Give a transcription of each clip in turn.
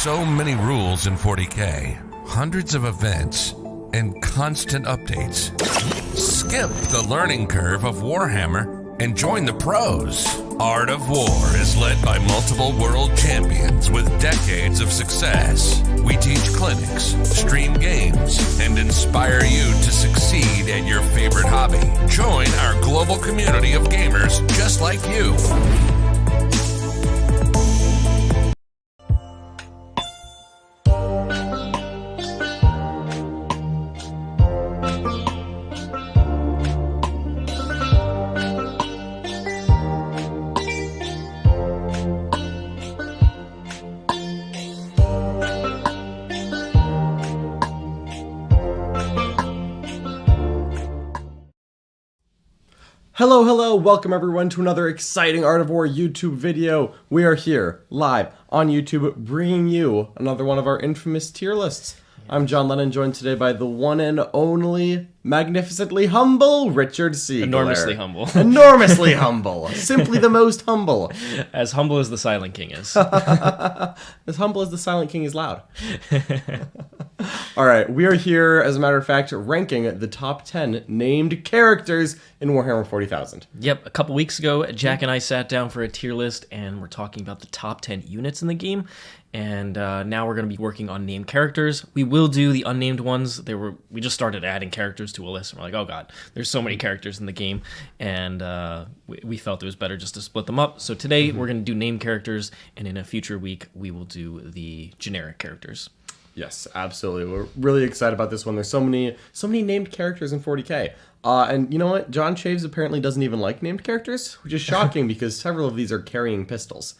so many rules in 40K, hundreds of events, and constant updates. Skip the learning curve of Warhammer and join the pros. Art of War is led by multiple world champions with decades of success. We teach clinics, stream games, and inspire you to succeed at your favorite hobby. Join our global community of gamers just like you. Hello, welcome everyone to another exciting Art of War YouTube video. We are here, live, on YouTube, bringing you another one of our infamous tier lists. I'm John Lennon, joined today by the one and only, magnificently humble Richard Siegler. Enormously humble. Enormously humble. Simply the most humble. As humble as the Silent King is. As humble as the Silent King is loud. Alright, we are here, as a matter of fact, ranking the top 10 named characters in Warhammer 40,000. Yep, a couple weeks ago, Jack and I sat down for a tier list, and we're talking about the top 10 units in the game. And now we're going to be working on named characters. We will do the unnamed ones. We just started adding characters to a list, and we're like, oh god, there's so many characters in the game, and we felt it was better just to split them up. So today we're going to do named characters, and in a future week we will do the generic characters. Yes, absolutely. We're really excited about this one. There's so many named characters in 40K. And you know what? John Chaves apparently doesn't even like named characters, which is shocking because several of these are carrying pistols.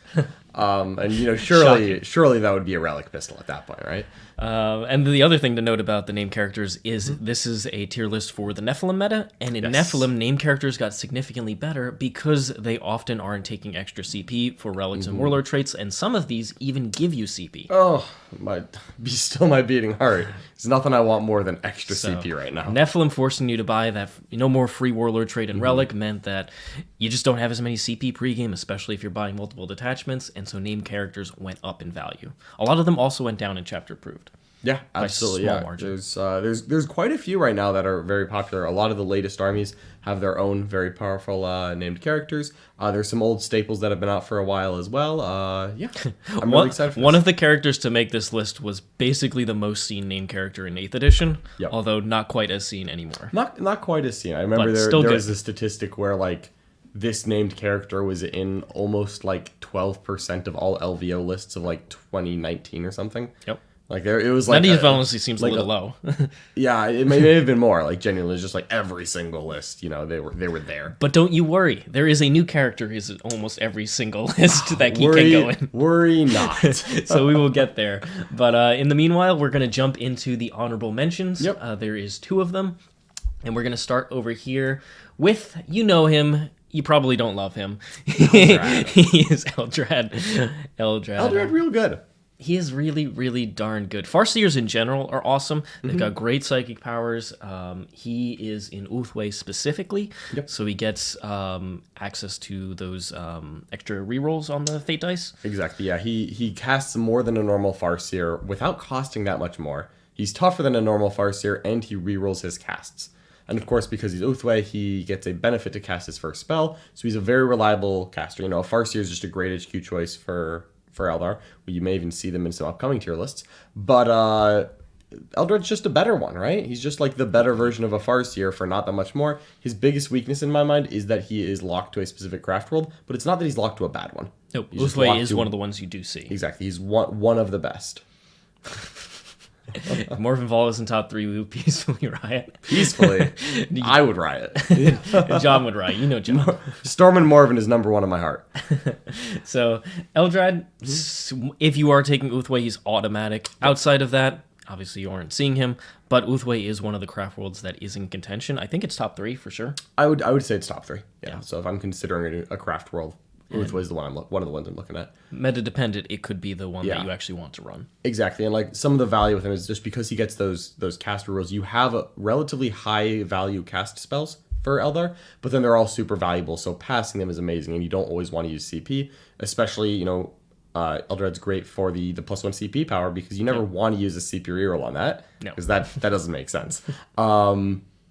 And you know, surely that would be a relic pistol at that point, right? And the other thing to note about the named characters is this is a tier list for the Nephilim meta, and in Nephilim, named characters got significantly better because they often aren't taking extra CP for relics and warlord traits, and some of these even give you CP. Oh, be still my beating heart. There's nothing I want more than extra CP right now. Nephilim forcing you to buy that no more free warlord trait and relic meant that you just don't have as many CP pregame, especially if you're buying multiple detachments, and so named characters went up in value. A lot of them also went down in chapter approved. Yeah, absolutely. Yeah, there's quite a few right now that are very popular. A lot of the latest armies have their own very powerful named characters. There's some old staples that have been out for a while as well. Yeah, I'm really excited for this. One of the characters to make this list was basically the most seen named character in 8th edition, although not quite as seen anymore. Not quite as seen. I remember there was a statistic where like this named character was in almost like 12% of all LVO lists of like 2019 or something. Yep. Like it was like that honestly seems like a little low. Yeah, it may have been more. Like genuinely, just like every single list, you know, they were there. But don't you worry, there is a new character who's in almost every single list that he can go in. Worry not. So we will get there. But in the meanwhile, we're going to jump into the honorable mentions. Yep. There is 2 of them, and we're going to start over here with, you know him. You probably don't love him. He is Eldrad. Eldrad, real good. He is really, really darn good. Farseers in general are awesome. They've got great psychic powers. He is in Uthway specifically, so he gets access to those extra rerolls on the Fate dice. Exactly, yeah. He casts more than a normal Farseer without costing that much more. He's tougher than a normal Farseer, and he rerolls his casts. And of course, because he's Uthway, he gets a benefit to cast his first spell, so he's a very reliable caster. You know, a Farseer is just a great HQ choice for Eldar. You may even see them in some upcoming tier lists. But Eldrad's just a better one, right? He's just like the better version of a Farseer for not that much more. His biggest weakness in my mind is that he is locked to a specific craft world, but it's not that he's locked to a bad one. Nope, Uthway is one of the ones you do see. Exactly, he's one of the best. If Morphin Vol is in top 3, we would peacefully riot. Peacefully? I would riot. John would riot. You know John. Storm and Morven is number 1 in my heart. So, Eldrad, if you are taking Uthway, he's automatic. Outside of that, obviously you aren't seeing him, but Uthway is one of the craft worlds that is in contention. I think it's top 3 for sure. I would say it's top 3. Yeah. So if I'm considering a craft world, Uthway is the one one of the ones I'm looking at. Meta dependent, it could be the one that you actually want to run. Exactly, and like some of the value with him is just because he gets those caster rules. You have a relatively high value cast spells for Eldar, but then they're all super valuable. So passing them is amazing, and you don't always want to use CP, especially Eldred's great for the +1 CP power because you never want to use a CP reroll on that because that doesn't make sense.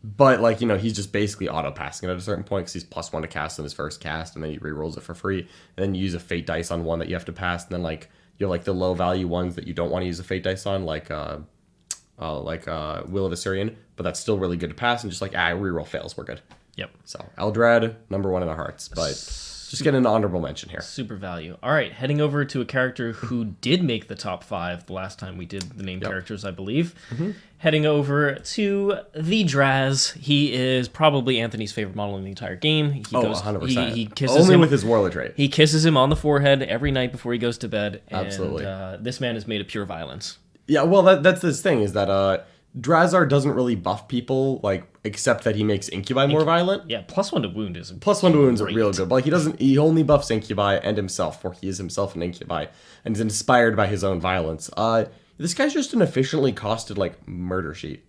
But like, he's just basically auto passing it at a certain point because he's +1 to cast on his first cast, and then he rerolls it for free, and then you use a fate dice on one that you have to pass, and then like you have like the low value ones that you don't want to use a fate dice on, like Will of Assyrian, but that's still really good to pass, and just like reroll fails, we're good. Yep. So Eldred, number 1 in our hearts, but just get an honorable mention here. Super value. All right, heading over to a character who did make the top 5 the last time we did the named characters, I believe. Heading over to the Draz. He is probably Anthony's favorite model in the entire game. He 100%. He kisses Only him with his warlord trait. He kisses him on the forehead every night before he goes to bed. And, Absolutely. This man is made of pure violence. Yeah, well, that's this thing, is that Drazar doesn't really buff people, like, except that he makes Incubi more violent. Yeah, +1 to wound is +1 to wounds are real good. But like, he only buffs Incubi and himself, for he is himself an Incubi, and is inspired by his own violence. This guy's just an efficiently costed, like, murder sheet.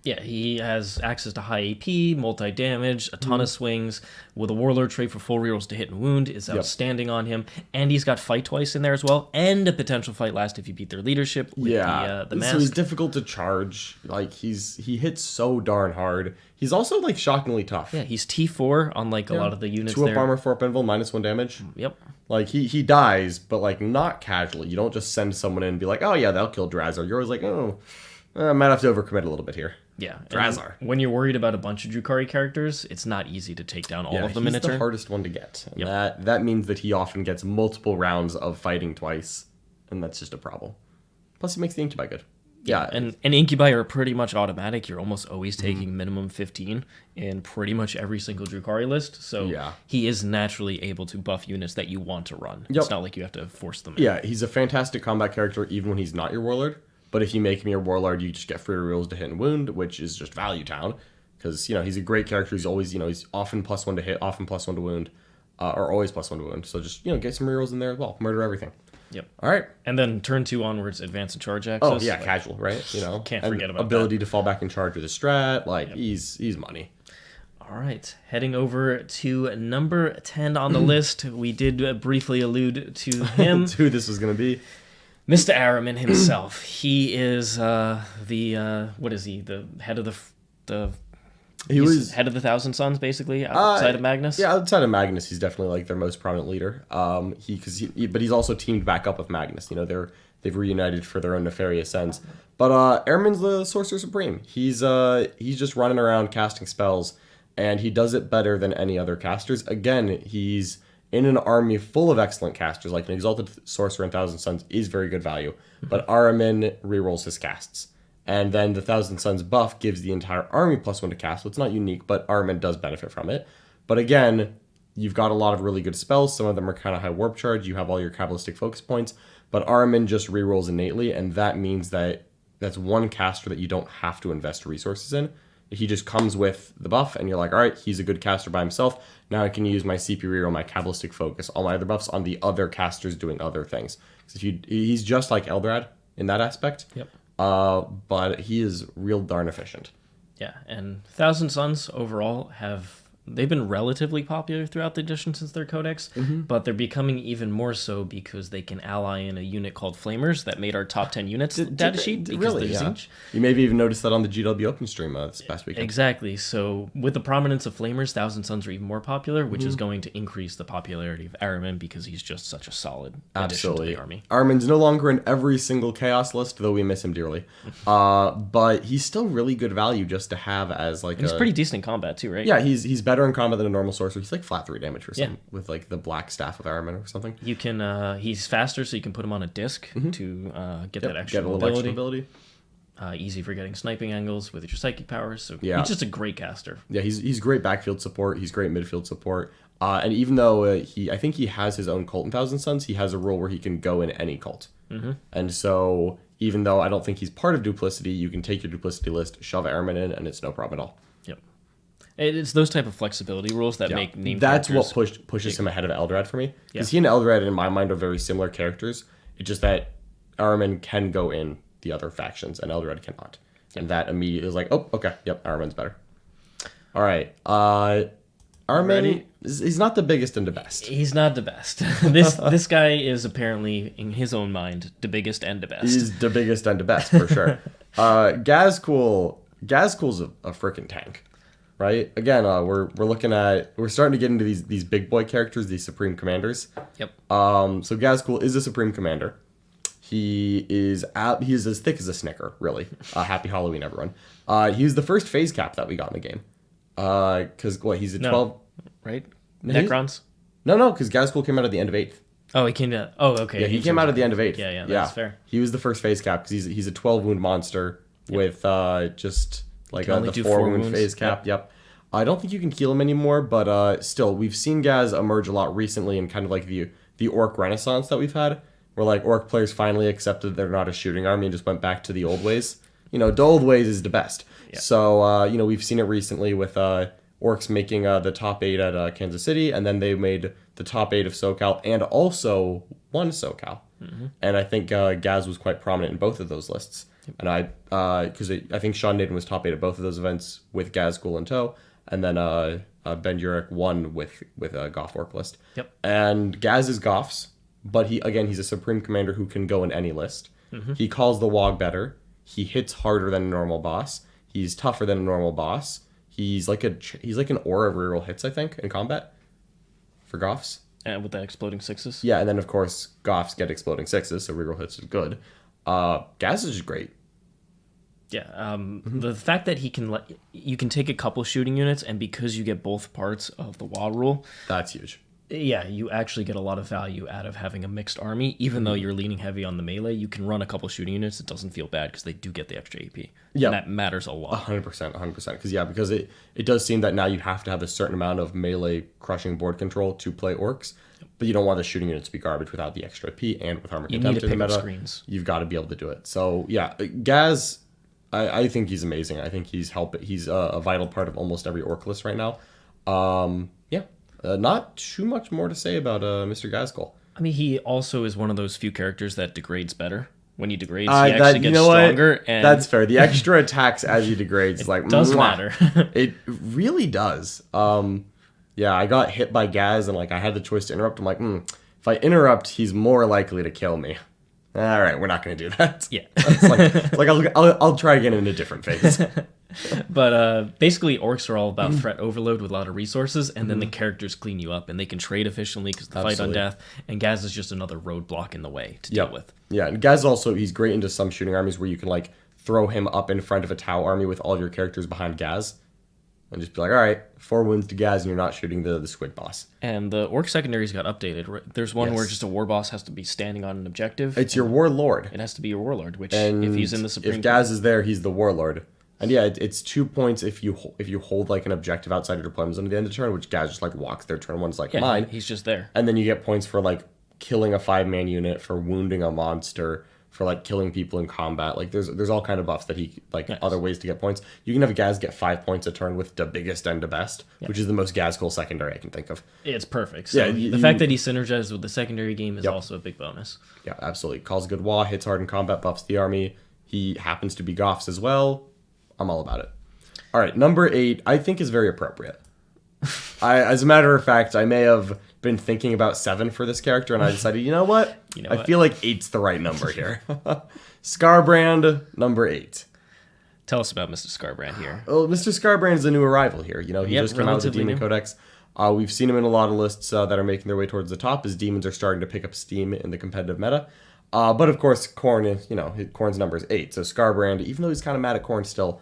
Yeah, he has access to high AP, multi-damage, a ton of swings, with a Warlord trait for full rerolls to hit and wound is outstanding on him. And he's got fight twice in there as well, and a potential fight last if you beat their leadership with the mask. So he's difficult to charge. Like, he hits so darn hard. He's also, like, shockingly tough. Yeah, he's T4 on, like, a lot of the units 2 there. 2-up armor, 4-up invul, -1 damage. Yep. Like, he dies, but, like, not casually. You don't just send someone in and be like, oh, yeah, they'll kill Drazar. You're always like, I might have to overcommit a little bit here. Yeah. Drazar. When you're worried about a bunch of Drukhari characters, it's not easy to take down all of them in a turn. He's the hardest one to get. And that means that he often gets multiple rounds of fighting twice, and that's just a problem. Plus, he makes the Incubi good. Yeah. And Incubi are pretty much automatic. You're almost always taking minimum 15 in pretty much every single Drukhari list. So he is naturally able to buff units that you want to run. It's not like you have to force them in. Yeah, he's a fantastic combat character even when he's not your Warlord. But if you make him your Warlord, you just get free rolls to hit and wound, which is just value town. Because, he's a great character. He's always, he's often +1 to hit, often +1 to wound, or always +1 to wound. So just, get some rerolls in there as well. Murder everything. Yep. All right. And then turn 2 onwards, advance and charge access. Oh, yeah, casual, right? Can't forget about ability to fall back in charge with a strat. Like, he's money. All right. Heading over to number 10 on the list. We did briefly allude to him. To who this was going to be. Mr. Araman himself. He is what is he? The head of the head of the Thousand Sons, basically, outside of Magnus. Yeah, outside of Magnus, he's definitely like their most prominent leader. But he's also teamed back up with Magnus. They've reunited for their own nefarious ends. But Araman's the Sorcerer Supreme. He's just running around casting spells, and he does it better than any other casters. Again, he's in an army full of excellent casters, like an Exalted Sorcerer and Thousand Sons is very good value, but Araman rerolls his casts. And then the Thousand Sons buff gives the entire army +1 to cast, so it's not unique, but Araman does benefit from it. But again, you've got a lot of really good spells. Some of them are kind of high warp charge. You have all your Kabbalistic focus points, but Araman just rerolls innately, and that means that that's one caster that you don't have to invest resources in. He just comes with the buff, and you're like, all right, he's a good caster by himself. Now I can use my CP reroll, my Kabbalistic focus, all my other buffs on the other casters doing other things. He's just like Eldrad in that aspect. Yep. But he is real darn efficient. Yeah, and Thousand Sons overall they've been relatively popular throughout the edition since their codex, but they're becoming even more so because they can ally in a unit called Flamers that made our top 10 units data sheet. Really, yeah. You maybe even noticed that on the GW Open stream this past weekend. Exactly. So with the prominence of Flamers, Thousand Sons are even more popular, which is going to increase the popularity of Araman because he's just such a solid addition to the army. Araman's no longer in every single Chaos list, though we miss him dearly. But he's still really good value just to have as like he's pretty decent in combat too, right? Yeah, he's better in combat than a normal sorcerer. He's like flat 3 damage or something with like the black staff of Araman or something. You can he's faster, so you can put him on a disc to get that extra ability. Easy for getting sniping angles with your psychic powers. So yeah. He's just a great caster. Yeah, he's great backfield support. He's great midfield support. And even though I think he has his own cult in Thousand Sons, he has a role where he can go in any cult. And so even though I don't think he's part of Duplicity, you can take your Duplicity list, shove Araman in, and it's no problem at all. Yep. It's those type of flexibility rules that make name That's characters what pushes him ahead of Eldrad for me. Because he and Eldrad, in my mind, are very similar characters. It's just that Araman can go in the other factions, and Eldrad cannot. And that immediately is like, oh, okay, yep, Araman's better. All right. Araman, He's not the biggest and the best. He's not the best. This guy is apparently, in his own mind, the biggest and the best. He's the biggest and the best, for sure. Gazcool's a freaking tank, right? Again, we're starting to get into these big boy characters, these Supreme Commanders. Yep. So Gazcool is a Supreme Commander. He is as thick as a Snicker, really. Happy Halloween, everyone. He's the first phase cap that we got in the game. Because he's a 12... Right? Necrons? No, because Gazcool came out at the end of 8th. Oh, he came out... Oh, okay. Yeah, he came out at the end of 8th. Yeah, that's fair. He was the first phase cap, because he's a 12 wound monster with just like the 4 wound phase cap. Yep. I don't think you can heal him anymore, but still, we've seen Gaz emerge a lot recently in kind of like the Orc Renaissance that we've had, where like Orc players finally accepted they're not a shooting army and just went back to the old ways. The old ways is the best. Yeah. So, we've seen it recently with... Orcs making the top 8 at Kansas City, and then they made the top 8 of SoCal, and also won SoCal. Mm-hmm. And I think Gaz was quite prominent in both of those lists. And because I think Sean Naden was top 8 at both of those events with Gazcool in tow, and then Ben Urich won with a Goff Orc list. Yep. And Gaz is Goff's, but he's a Supreme Commander who can go in any list. Mm-hmm. He calls the Wog better. He hits harder than a normal boss. He's tougher than a normal boss. He's like an aura of reroll hits, I think, in combat for Goffs. And with the exploding 6s. Yeah, and then of course Goffs get exploding 6s, so reroll hits is good. Gaz is just great. Yeah, the fact that you can take a couple shooting units, and because you get both parts of the WA rule, that's huge. Yeah, you actually get a lot of value out of having a mixed army. Even though you're leaning heavy on the melee, you can run a couple shooting units. It doesn't feel bad because they do get the extra AP. Yeah. And that matters a lot. 100%. Because it does seem that now you have to have a certain amount of melee crushing board control to play Orcs. But you don't want the shooting units to be garbage without the extra AP and with Armor Contempt in the meta. Screens. You've got to be able to do it. So, yeah, Gaz, I think he's amazing. I think he's a vital part of almost every Orc list right now. Not too much more to say about Mr. Gazcool. I mean, he also is one of those few characters that degrades better. When he degrades, he actually gets stronger. And that's fair. The extra attacks as he degrades, it does matter. It really does. I got hit by Gaz, and I had the choice to interrupt. I'm like, if I interrupt, he's more likely to kill me. All right, we're not going to do that. Yeah. it's like I'll try again in a different phase. But basically, Orcs are all about threat overload with a lot of resources, and then the characters clean you up, and they can trade efficiently because the fight on death, and Gaz is just another roadblock in the way to deal with. Yeah, and Gaz also, he's great into some shooting armies where you can throw him up in front of a Tau army with all your characters behind Gaz, and just be like, all right, 4 wounds to Gaz, and you're not shooting the squid boss. And the Orc secondaries got updated. There's one where just a war boss has to be standing on an objective. It's your warlord. It has to be your warlord, which and if he's in the Supreme... If Gaz is there, he's the warlord. And yeah, it's 2 points if you hold an objective outside your deployment zone at the end of the turn, which Gaz just walks their turn one's mine. He's just there. And then you get points for killing a 5-man unit, for wounding a monster, for killing people in combat. There's all kind of buffs that he other ways to get points. You can have Gaz get 5 points a turn with the biggest and the best, which is the most Gazcool secondary I can think of. It's perfect. So the fact that he synergizes with the secondary game is also a big bonus. Yeah, absolutely. Calls a good wah, hits hard in combat, buffs the army. He happens to be Goff's as well. I'm all about it. All right, number 8, I think is very appropriate. As a matter of fact, I may have been thinking about 7 for this character, and I decided, you know what? I feel like 8's the right number here. Scarbrand, number 8. Tell us about Mr. Scarbrand here. Well, Mr. Scarbrand is a new arrival here. He just came out with the Demon Codex. We've seen him in a lot of lists that are making their way towards the top as demons are starting to pick up steam in the competitive meta. But of course, Khorne is, Khorne's number is 8. So Scarbrand, even though he's kind of mad at Khorne still,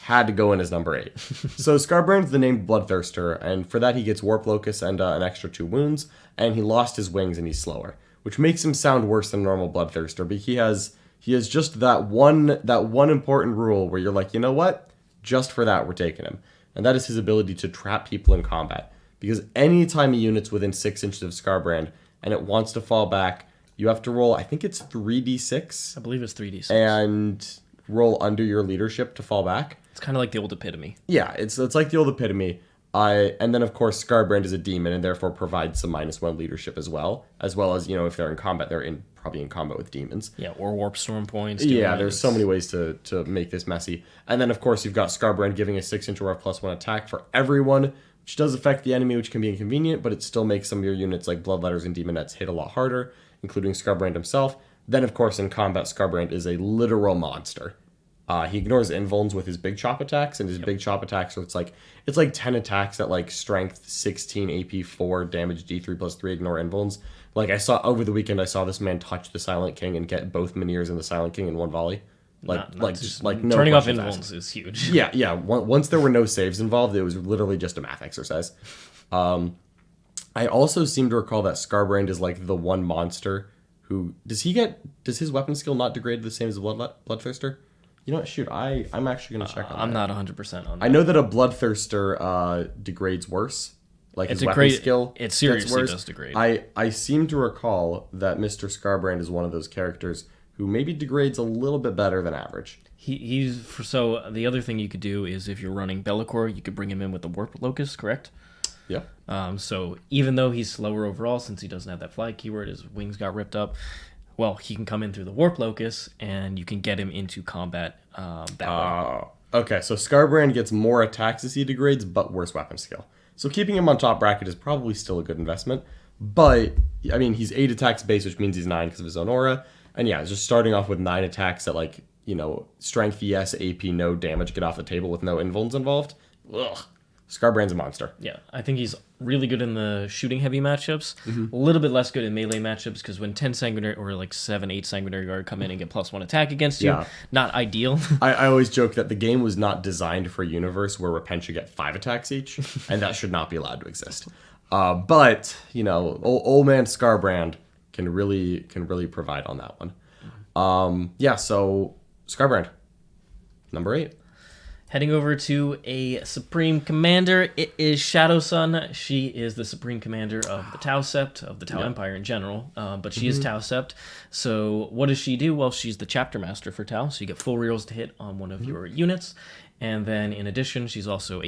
had to go in as number 8. So Scarbrand's the named Bloodthirster, and for that he gets Warp Locus and an extra 2 wounds, and he lost his wings and he's slower, which makes him sound worse than normal Bloodthirster, but he has just that one important rule where you're like, you know what? Just for that, we're taking him. And that is his ability to trap people in combat. Because anytime a unit's within 6 inches of Scarbrand and it wants to fall back, you have to roll, I think it's 3d6. I believe it's 3d6. And roll under your leadership to fall back. It's kind of like the old Epitome. Yeah, it's like the old Epitome. And then, of course, Scarbrand is a demon and therefore provides some -1 leadership as well as, if they're in combat, they're probably in combat with demons. Yeah, or Warp Storm points. Yeah, there's so many ways to make this messy. And then, of course, you've got Scarbrand giving a 6-inch or +1 attack for everyone, She does affect the enemy, which can be inconvenient, but it still makes some of your units like Bloodletters and Demonettes hit a lot harder, including Scarbrand himself. Then, of course, in combat, Scarbrand is a literal monster. He ignores invulns with his big chop attacks, and his big chop attacks, so it's like 10 attacks at like strength 16, AP 4, damage D3 plus 3, ignore invulns. Like I saw over the weekend, I saw this man touch the Silent King and get both Minears and the Silent King in one volley. No turning off invulns is huge. Yeah. Once there were no saves involved, it was literally just a math exercise. I also seem to recall that Scarbrand is like the one monster who does his weapon skill not degrade the same as a Bloodthirster? You know what? Shoot, I'm actually gonna check on that. I'm not 100% on that. I know that a Bloodthirster degrades worse. Like his weapon skill, it seriously worse. Does degrade. I seem to recall that Mr. Scarbrand is one of those characters who maybe degrades a little bit better than average. So the other thing you could do is if you're running Bela'four, you could bring him in with the Warp Locust, correct? Yeah. So even though he's slower overall, since he doesn't have that fly keyword, his wings got ripped up. Well, he can come in through the Warp Locust, and you can get him into combat that way. Okay, so Scarbrand gets more attacks as he degrades, but worse weapon skill. So keeping him on top bracket is probably still a good investment. But, I mean, he's 8 attacks base, which means he's 9 because of his own aura. And yeah, just starting off with 9 attacks at like, strength yes, AP no, damage, get off the table with no invulns involved. Ugh. Scarbrand's a monster. Yeah, I think he's really good in the shooting heavy matchups. A little bit less good in melee matchups because when 10 sanguinary or like 7, 8 sanguinary guard come in and get +1 attack against you, not ideal. I always joke that the game was not designed for a universe where Repent should get 5 attacks each, and that should not be allowed to exist. But old man Scarbrand can really provide on that one. So Scarbrand, number 8. Heading over to a Supreme Commander, it is Shadow Sun. She is the Supreme Commander of the Tau Sept, of the Tau Empire in general, but she is Tau Sept. So what does she do? Well, she's the Chapter Master for Tau, so you get full rerolls to hit on one of your units. And then in addition, she's also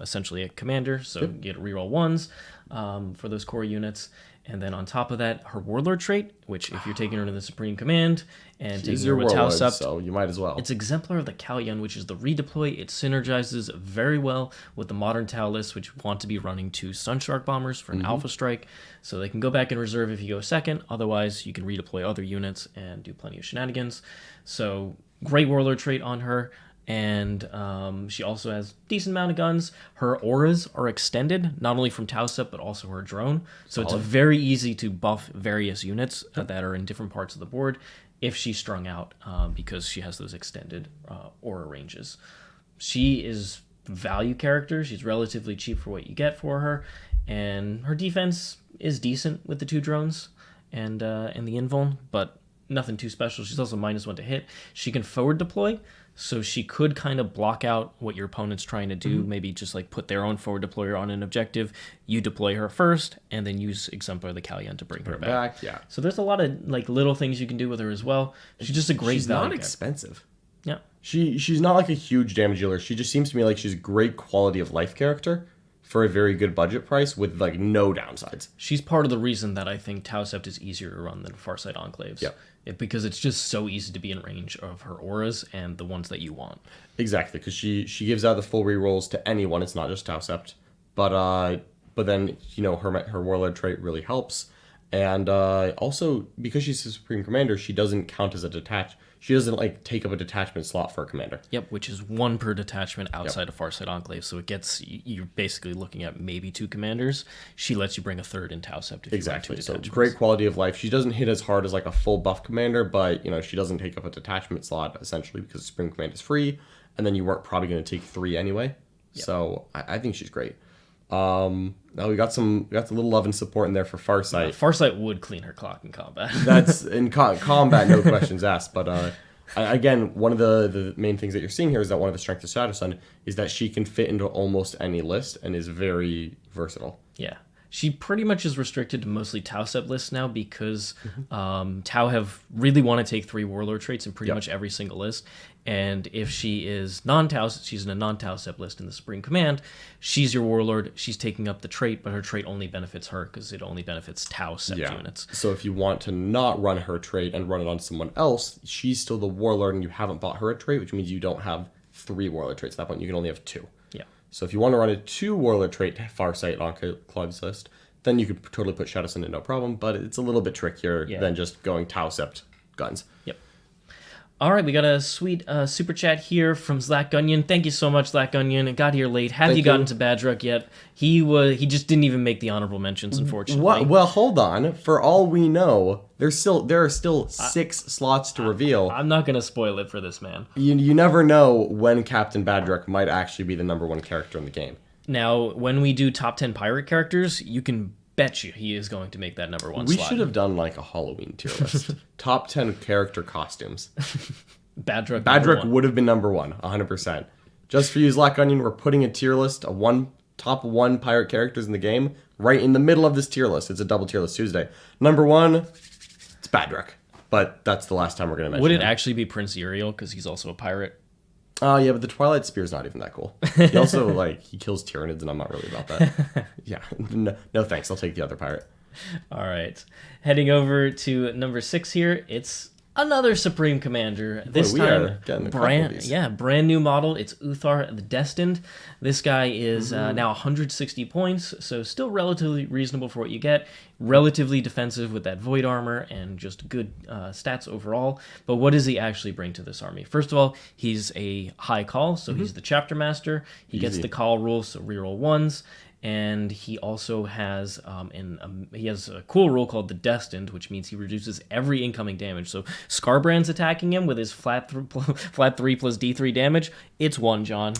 essentially a commander, so you get reroll 1s for those core units. And then on top of that, her Warlord trait, which if you're taking her to the Supreme Command and taking her with Tau Sept, so you might as well. It's Exemplar of the Kalyan, which is the redeploy. It synergizes very well with the modern Tau list, which want to be running 2 Sunshark bombers for an Alpha Strike. So they can go back in reserve if you go second. Otherwise, you can redeploy other units and do plenty of shenanigans. So great Warlord trait on her. And she also has decent amount of guns. Her auras are extended, not only from Tau Sept, but also her drone. So it's very easy to buff various units that are in different parts of the board if she's strung out because she has those extended aura ranges. She is value character. She's relatively cheap for what you get for her. And her defense is decent with the 2 drones and the invuln, but nothing too special. She's also -1 to hit. She can forward deploy. So she could kind of block out what your opponent's trying to do, maybe just like put their own forward deployer on an objective. You deploy her first, and then use Exemplar of the Kalyan to bring her back. Yeah. So there's a lot of like little things you can do with her as well. She's just a great She's value not character. expensive. Yeah. She's not like a huge damage dealer. She just seems to me like she's a great quality of life character for a very good budget price with like no downsides. She's part of the reason that I think Tau Sept is easier to run than Farsight Enclaves. Yeah. Because it's just so easy to be in range of her auras and the ones that you want. Exactly, because she gives out the full rerolls to anyone. It's not just Tau Sept, but then her Warlord trait really helps, and also because she's a Supreme Commander, she doesn't count as a detach. She doesn't like take up a detachment slot for a commander. Yep, which is 1 per detachment outside of Farsight Enclave. So it gets you're basically looking at maybe 2 commanders. She lets you bring a 3rd in Tau Sept. Exactly. So great quality of life. She doesn't hit as hard as like a full buff commander, but she doesn't take up a detachment slot essentially because Supreme Command is free, and then you weren't probably going to take 3 anyway. Yep. So I think she's great. Now we got the little love and support in there for Farsight. Farsight would clean her clock in combat. That's in combat, no questions asked. But again, one of the main things that you're seeing here is that one of the strengths of Shadow Sun is that she can fit into almost any list and is very versatile. Yeah. She pretty much is restricted to mostly Tau Sept lists now because Tau have really want to take 3 Warlord traits in pretty much every single list. And if she is non-Tau, she's in a non-Tau Sept list in the Supreme Command, she's your Warlord, she's taking up the trait, but her trait only benefits her because it only benefits Tau Sept units. So if you want to not run her trait and run it on someone else, she's still the Warlord and you haven't bought her a trait, which means you don't have 3 Warlord traits at that point. You can only have 2. Yeah. So if you want to run a 2 warlord trait Farsight on Clive's list, then you could totally put Shadowsun in no problem, but it's a little bit trickier than just going Tau Sept guns. Yep. All right, we got a sweet super chat here from Zlack Gunyon. Thank you so much, Zlack Gunyon. It got here late. Have you gotten to Badruk yet? He just didn't even make the honorable mentions, unfortunately. What? Well, hold on. For all we know, there are still 6 slots to reveal. I'm not going to spoil it for this man. You never know when Captain Badruk might actually be the #1 character in the game. Now, when we do top 10 pirate characters, you can bet you he is going to make that #1 slot. We should have done like a Halloween tier list. Top 10 character costumes. Badruk would have been #1, 100%. Just for you, Zlack Onion, we're putting a tier list of top 1 pirate characters in the game right in the middle of this tier list. It's a double tier list Tuesday. #1, it's Badruk. But that's the last time we're going to mention Would it him. Actually be Prince Uriel, because he's also a pirate? Yeah, but the Twilight Spear's not even that cool. He also, he kills Tyranids, and I'm not really about that. Yeah, no thanks. I'll take the other pirate. All right. Heading over to number 6 here, it's another Supreme Commander. This time, brand new model. It's Uthar the Destined. This guy is now 160 points, so still relatively reasonable for what you get. Relatively defensive with that Void Armor and just good stats overall. But what does he actually bring to this army? First of all, he's a high call, so he's the Chapter Master. He gets the call rule, so reroll 1s. And he also has he has a cool rule called the Destined, which means he reduces every incoming damage. So Scarbrand's attacking him with his flat 3 plus D3 damage. It's 1, John.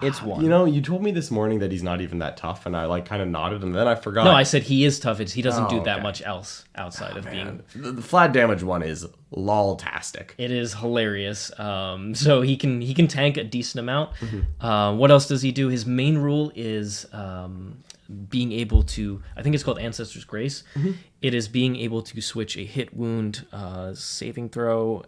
It's 1. You know, you told me this morning that he's not even that tough, and I kind of nodded, and then I forgot. No, I said he is tough. He doesn't do that much else outside of being. The flat damage one is lol-tastic. It is hilarious. So he can tank a decent amount. What else does he do? His main rule is being able to, I think it's called Ancestor's Grace. It is being able to switch a hit, wound, saving throw,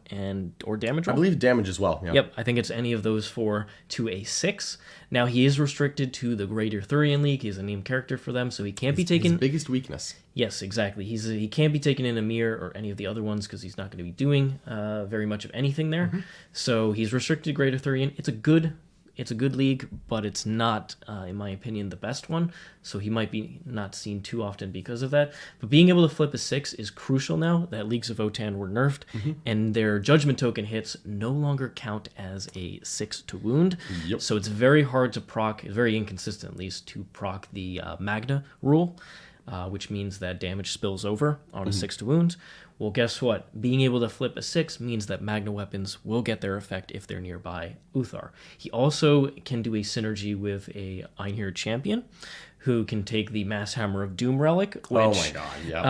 or damage roll. I believe damage as well. Yeah. Yep, I think it's any of those 4 to a 6. Now, he is restricted to the Great Arthurian League. He's a named character for them, so he can't be taken... His biggest weakness. Yes, exactly. He can't be taken in Emir or any of the other ones because he's not going to be doing very much of anything there. So he's restricted to Great Arthurian. It's a good league, but it's not, in my opinion, the best one. So he might be not seen too often because of that. But being able to flip a 6 is crucial now that Leagues of Votann were nerfed, and their Judgment Token hits no longer count as a 6 to wound. Yep. So it's very hard to proc, very inconsistent at least, to proc the Magna rule, which means that damage spills over on a 6 to wound. Well, guess what? Being able to flip a 6 means that Magna weapons will get their effect if they're nearby Uthar. He also can do a synergy with a Einhir champion, who can take the Mass Hammer of Doom relic. Which, oh my god, yeah.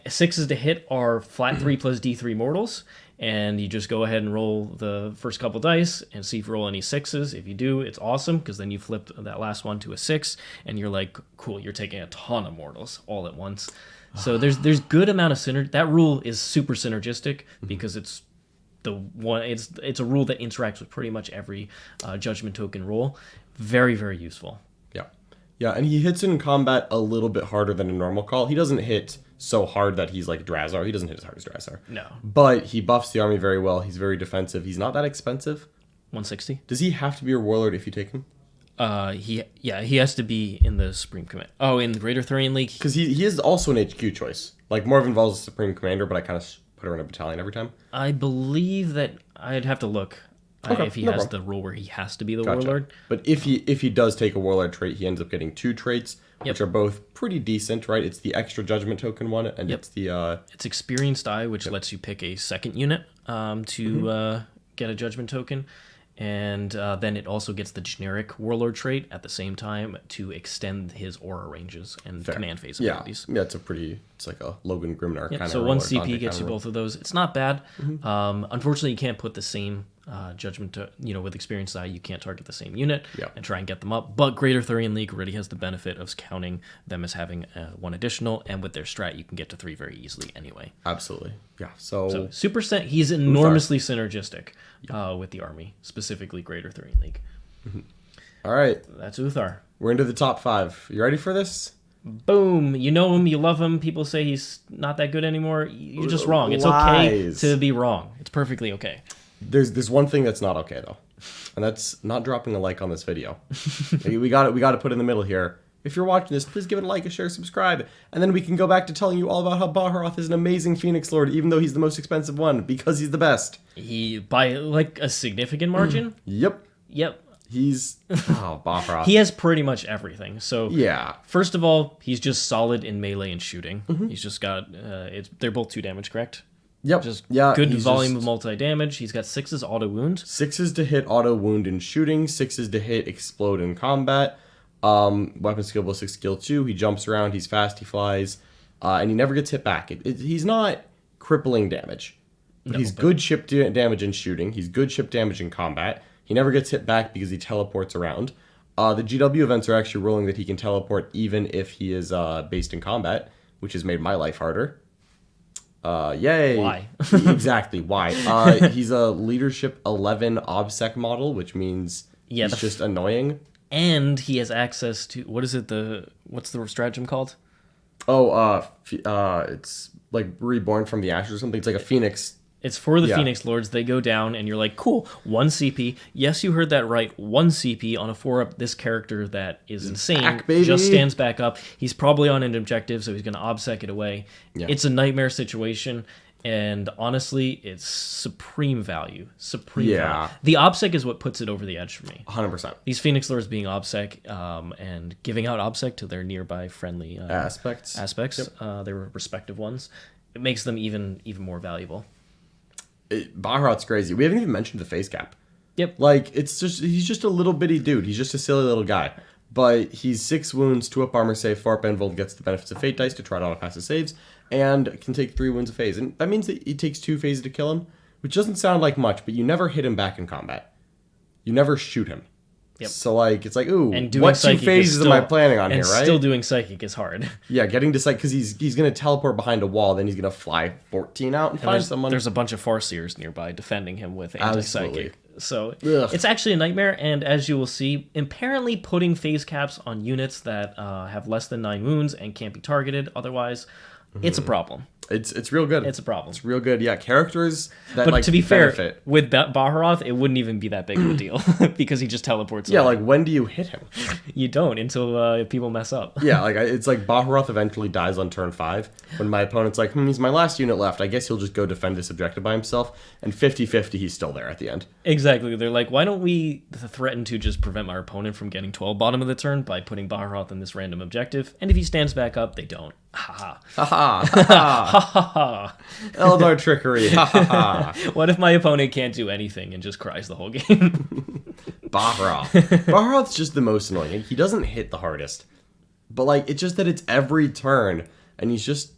6s to hit are flat 3 plus D3 mortals, and you just go ahead and roll the first couple dice and see if you roll any 6s. If you do, it's awesome, because then you flip that last one to a 6, and you're like, cool, you're taking a ton of mortals all at once. So there's good amount of synergy. That rule is super synergistic because it's a rule that interacts with pretty much every Judgment Token rule. Very, very useful. Yeah, and he hits in combat a little bit harder than a normal call. He doesn't hit so hard that he's like Drazar. He doesn't hit as hard as Drazar. No. But he buffs the army very well. He's very defensive. He's not that expensive. 160. Does he have to be a warlord if you take him? He has to be in the Supreme Command. Oh, in the Great Arthurian League? Because he is also an HQ choice. Like, Morv involves a Supreme Commander, but I kind of put her in a battalion every time. I believe that I'd have to look if he has the rule where he has to be the warlord. But if he does take a warlord trait, he ends up getting 2 traits, which are both pretty decent, right? It's the extra Judgment Token one, and it's the... It's Experienced Eye, which lets you pick a second unit to get a Judgment Token. And then it also gets the generic warlord trait at the same time to extend his aura ranges and command phase abilities. Yeah, it's like a Logan Grimnar kind of. So 1 CP gets you both of those. It's not bad. Unfortunately, you can't put the same judgment with Experienced Eye. You can't target the same unit and try and get them up. But Great Arthurian League already has the benefit of counting them as having 1 additional, and with their strat, you can get to 3 very easily anyway. Absolutely. Yeah. So he's enormously synergistic with the army, specifically Great Arthurian League. All right. That's Uthar. We're into the top 5. You ready for this? Boom. You know him, you love him. People say he's not that good anymore. You're just wrong. It's okay to be wrong. It's perfectly okay. There's one thing that's not okay, though. And that's not dropping a like on this video. we got to put in the middle here. If you're watching this, please give it a like, a share, subscribe, and then we can go back to telling you all about how Baharoth is an amazing Phoenix Lord, even though he's the most expensive one, because he's the best. He, by like a significant margin? Yep. He's Baharoth. He has pretty much everything. So yeah. First of all, he's just solid in melee and shooting. He's just got they're both 2 damage, correct? Yep. Just yeah, good volume of multi-damage. He's got 6's auto wound. 6's to hit auto wound in shooting, 6's to hit explode in combat. Weapon skill +6 skill 2. He jumps around, he's fast, he flies, and he never gets hit back. He's not crippling damage. But he's good ship damage in shooting. He's good ship damage in combat. He never gets hit back because he teleports around. The GW events are actually ruling that he can teleport even if he is based in combat, which has made my life harder. Yay. Why? Exactly, why? He's a leadership 11 obsec model, which means he's just annoying. And he has access to, what's the stratagem called? It's like reborn from the ashes or something. It's like a phoenix. It's for the Phoenix Lords. They go down, and you're like, cool, 1 CP. Yes, you heard that right. 1 CP on a 4-up. This character that is insane back, baby. Just stands back up. He's probably on an objective, so he's going to obsec it away. Yeah. It's a nightmare situation, and honestly, it's supreme value. Value. The obsec is what puts it over the edge for me. 100%. These Phoenix Lords being obsec and giving out obsec to their nearby friendly aspects, their respective ones, it makes them even more valuable. Baharoth's crazy. We haven't even mentioned the phase cap. Yep. Like, he's just a little bitty dude. He's just a silly little guy. But he's 6 wounds, 2 up armor save, 4 up envold, gets the benefits of fate dice to try to auto-pass his saves, and can take 3 wounds a phase. And that means that it takes 2 phases to kill him, which doesn't sound like much, but you never hit him back in combat. You never shoot him. Yep. So, like, it's like, ooh, and what 2 phases am I planning on here, right? Still doing psychic is hard. Yeah, getting to psychic, because he's going to teleport behind a wall, then he's going to fly 14 out and find someone. There's a bunch of Farseers nearby defending him with anti-psychic. So Ugh. It's actually a nightmare, and as you will see, apparently putting phase caps on units that have less than 9 wounds and can't be targeted otherwise, it's a problem. It's real good. It's a problem. It's real good. Yeah, characters that but to be benefit. fair, with Baharoth, it wouldn't even be that big of a deal because he just teleports. Yeah, away. like when do you hit him? You don't until people mess up. Yeah, like it's like Baharoth eventually dies on turn 5 when my opponent's like, he's my last unit left. I guess he'll just go defend this objective by himself. And 50-50, he's still there at the end. Exactly. They're like, why don't we threaten to just prevent our opponent from getting 12 bottom of the turn by putting Baharoth in this random objective? And if he stands back up, they don't. Ha ha. Ha ha. Ha ha. Eldar trickery. Ha ha ha. What if my opponent can't do anything and just cries the whole game? Baharoth. Baharoth's just the most annoying. He doesn't hit the hardest. But like it's just that it's every turn and he just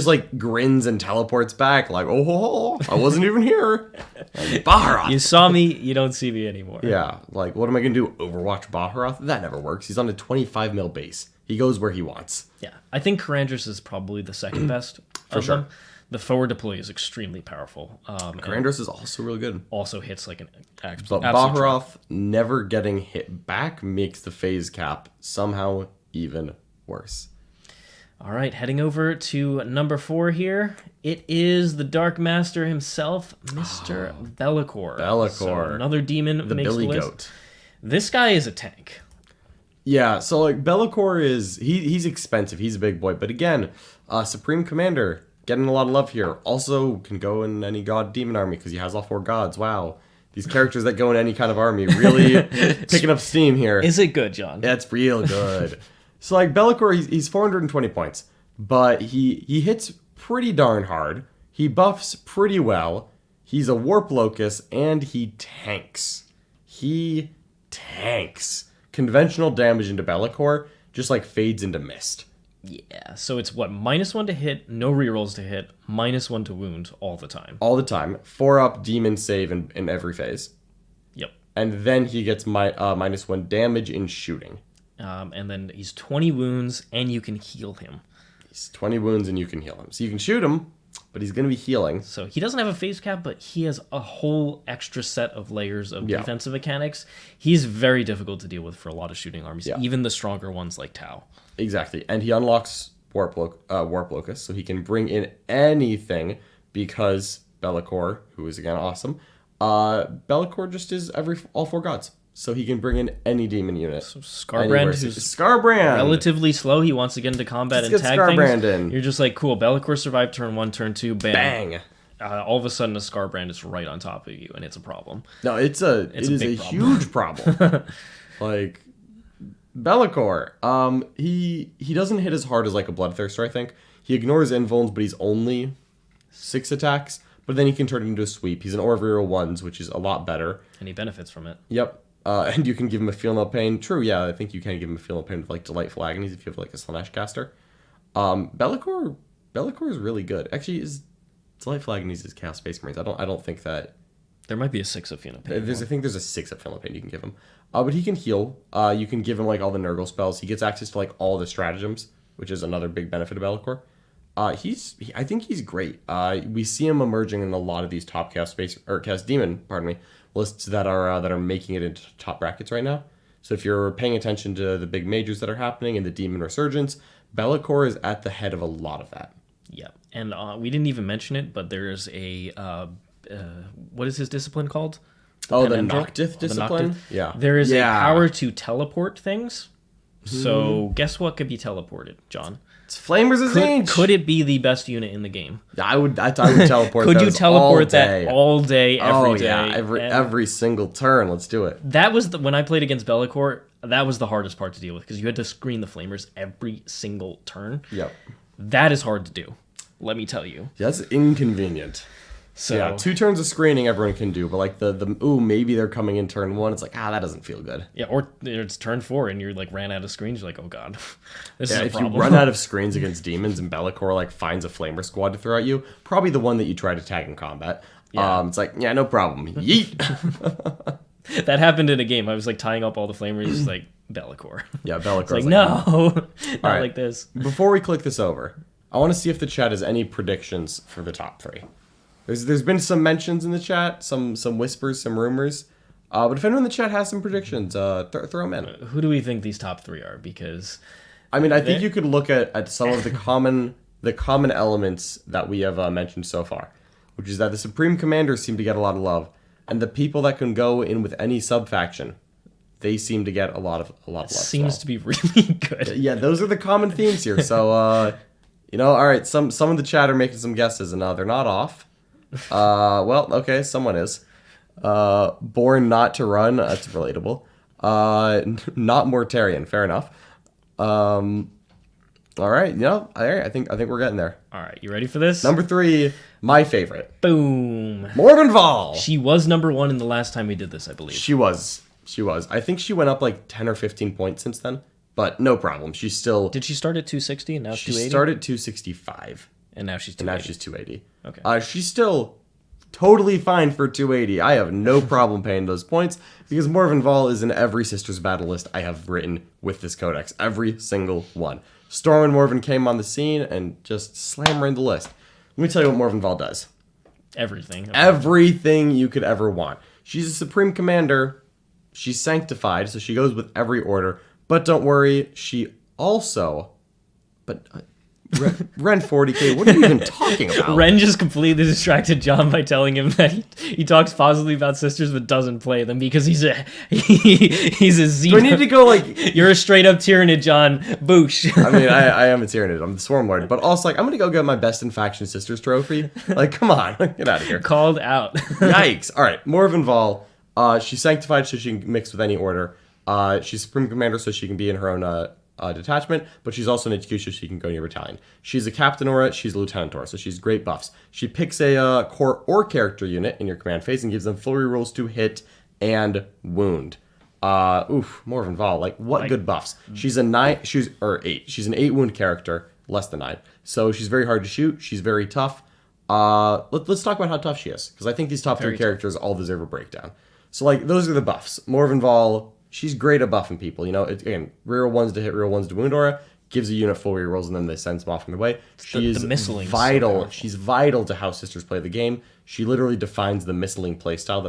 like grins and teleports back like, oh, I wasn't even here. Like, Baharoth. You saw me, you don't see me anymore. Yeah, like what am I gonna do? Overwatch Baharoth? That never works. He's on a 25 mil base. He goes where he wants. Yeah, I think Karandras is probably the second best For sure. them. The forward deploy is extremely powerful. Karandras is also really good. Also hits like an But Baharoth never getting hit back makes the phase cap somehow even worse. All right, heading over to number 4 here. It is the Dark Master himself, Mr. Bela'four. Bela'four. So another demon The makes Billy the list. Goat. This guy is a tank. Yeah, so like Bela'four is he's expensive. He's a big boy, but again, Supreme Commander getting a lot of love here. Also can go in any god demon army because he has all 4 gods. Wow, these characters that go in any kind of army really picking up steam here. Is it good, John? Yeah, it's real good. So like Bela'four, he's 420 points, but he hits pretty darn hard. He buffs pretty well. He's a warp locus and he tanks. He tanks. Conventional damage into Bela'four just like fades into mist. Yeah, so it's what? -1 to hit, no rerolls to hit, -1 to wound all the time. All the time. 4 up demon save in every phase. Yep. And then he gets -1 damage in shooting. And then he's 20 wounds and you can heal him. He's 20 wounds and you can heal him. So you can shoot him, but he's going to be healing. So he doesn't have a phase cap, but he has a whole extra set of layers of defensive mechanics. He's very difficult to deal with for a lot of shooting armies, even the stronger ones like Tau. Exactly. And he unlocks Warp Locus, so he can bring in anything because Bela'four, who is again awesome, Bela'four just is all 4 gods. So he can bring in any demon unit. So Scarbrand, who's Scarbrand! relatively slow, he wants to get into combat and tag Scarbrand things. in. You're just like, cool, Bela'four survived turn 1, turn 2, bam. Bang! All of a sudden, a Scarbrand is right on top of you, and it's a problem. No, it is a huge problem. Like, Bela'four, he doesn't hit as hard as like a Bloodthirster, I think. He ignores invulns, but he's only 6 attacks. But then he can turn it into a sweep. He's an Aura of Reroll 1s, which is a lot better. And he benefits from it. Yep. And you can give him a Feel No Pain. True, yeah, I think you can give him a Feel No Pain with like Delightful Agonies if you have like a Slanesh caster. Bela'four is really good. Actually, Delightful Agonies is Chaos Space Marines. I don't think that... There might be a 6 of Feel No Pain. I think there's a 6 of Feel No Pain you can give him. But he can heal. You can give him like all the Nurgle spells. He gets access to like all the stratagems, which is another big benefit of Bela'four. I think he's great. We see him emerging in a lot of these top Chaos Demon, lists that are making it into top brackets right now. So if you're paying attention to the big majors that are happening and the Demon Resurgence, Bela'four is at the head of a lot of that. Yeah, and we didn't even mention it, but there's a what is his discipline called? The Noctith discipline. Yeah, there is a power to teleport things. So guess what could be teleported, John? It's Flamer's Age. Could it be the best unit in the game? I would teleport. Could you teleport that all day, every day? Yeah, every single turn. Let's do it. That was when I played against Bela'four. That was the hardest part to deal with because you had to screen the Flamers every single turn. Yep. That is hard to do. Let me tell you. That's inconvenient. So yeah, 2 turns of screening everyone can do, but like maybe they're coming in turn 1. It's like that doesn't feel good. Yeah, or it's turn 4 and you're like ran out of screens. You're like, oh god, this is a problem. If you run out of screens against demons and Bela'four like finds a Flamer squad to throw at you, probably the one that you try to tag in combat. Yeah. It's like no problem. Yeet. That happened in a game. I was like tying up all the Flamers like Bela'four. Yeah, Bela'four. Like no, not like this. Before we click this over, I want to see if the chat has any predictions for the top 3. There's been some mentions in the chat, some whispers, some rumors. But if anyone in the chat has some predictions, throw them in. Who do we think these top 3 are? Because I mean, I think you could look at some of the common elements that we have mentioned so far, which is that the Supreme Commanders seem to get a lot of love, and the people that can go in with any sub-faction, they seem to get a lot of love. Seems to be really good. Yeah, those are the common themes here. So, all right, some of the chat are making some guesses, and they're not off. Well, okay, someone is. Born not to run, that's relatable. Not Mortarian, fair enough. All right, I think we're getting there. All right, you ready for this? Number 3, my favorite. Boom. Morvenval. She was number 1 in the last time we did this, I believe. She was. I think she went up like 10 or 15 points since then, but no problem. She's still... Did she start at 260 and now she's 280? She started at 265. And now she's 280. And now she's 280. Okay. She's still totally fine for 280. I have no problem paying those points because Morvenval is in every Sisters battle list I have written with this codex. Every single one. Storm and Morven came on the scene and just slam her in the list. Let me tell you what Morvenval does. Everything. Everything you could ever want. She's a Supreme Commander. She's sanctified, so she goes with every order. But don't worry, she also... Ren 40k, what are you even talking about? Ren just completely distracted John by telling him that he talks positively about Sisters but doesn't play them because he's a Xeno. Do I need to go like... You're a straight up Tyranid, John. Boosh. I mean, I am a Tyranid. I'm the Swarm Lord. But also, like, I'm going to go get my Best in Faction Sisters trophy. Like, come on. Get out of here. Called out. Yikes. All right. Morvenval. She's sanctified so she can mix with any order. She's Supreme Commander so she can be in her own... detachment, but she's also an HQ so she can go in your battalion. She's a Captain Aura, she's a Lieutenant Aura, so she's great buffs. She picks a core or character unit in your command phase and gives them full rerolls to hit and wound. Morvenval, like what good buffs. She's a 9, she's an 8 wound character, less than 9. So she's very hard to shoot, she's very tough. Let's talk about how tough she is, because I think these top 3 characters all deserve a breakdown. So like those are the buffs. Morvenval, she's great at buffing people. Again, reroll 1s to hit, reroll 1s to wound aura, gives a unit full rerolls, and then they send them off from the way. She is vital. She's vital to how Sisters play the game. She literally defines the missling playstyle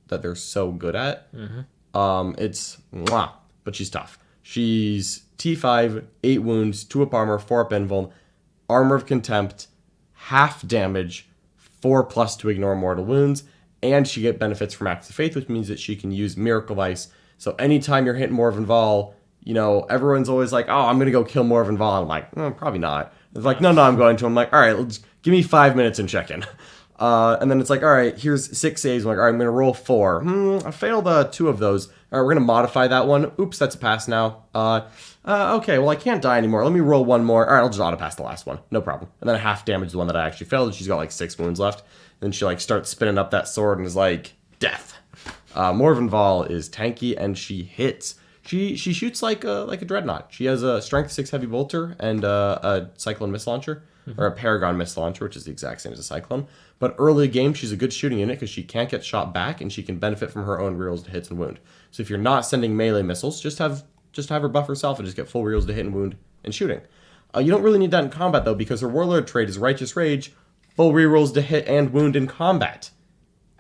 that they're so good at. Mm-hmm. It's mwah, but she's tough. She's T5, 8 wounds, 2 up armor, 4 up invuln, armor of contempt, half damage, 4+ to ignore mortal wounds, and she get benefits from Acts of Faith, which means that she can use Miracle Vice. So anytime you're hitting Morvenn Vahl, everyone's always like, oh, I'm going to go kill Morvenn Vahl. I'm like, probably not. It's like, no, I'm going to. I'm like, all right, give me 5 minutes and check in. And then it's like, all right, here's 6 saves. I'm like, all right, I'm going to roll 4. I failed 2 of those. All right, we're going to modify that one. Oops, that's a pass now. Okay, well, I can't die anymore. Let me roll 1 more. All right, I'll just auto-pass the last one. No problem. And then I half damage the one that I actually failed, and she's got 6 wounds left. Then she starts spinning up that sword and is like, death. Morvenn Vahl is tanky, and she hits. She shoots like a dreadnought. She has a strength 6 heavy bolter and a cyclone missile launcher, or a paragon missile launcher, which is the exact same as a cyclone. But early game, she's a good shooting unit because she can't get shot back, and she can benefit from her own rerolls to hits and wound. So if you're not sending melee missiles, just have her buff herself and just get full rerolls to hit and wound and shooting. You don't really need that in combat though, because her warlord trait is Righteous Rage, full rerolls to hit and wound in combat.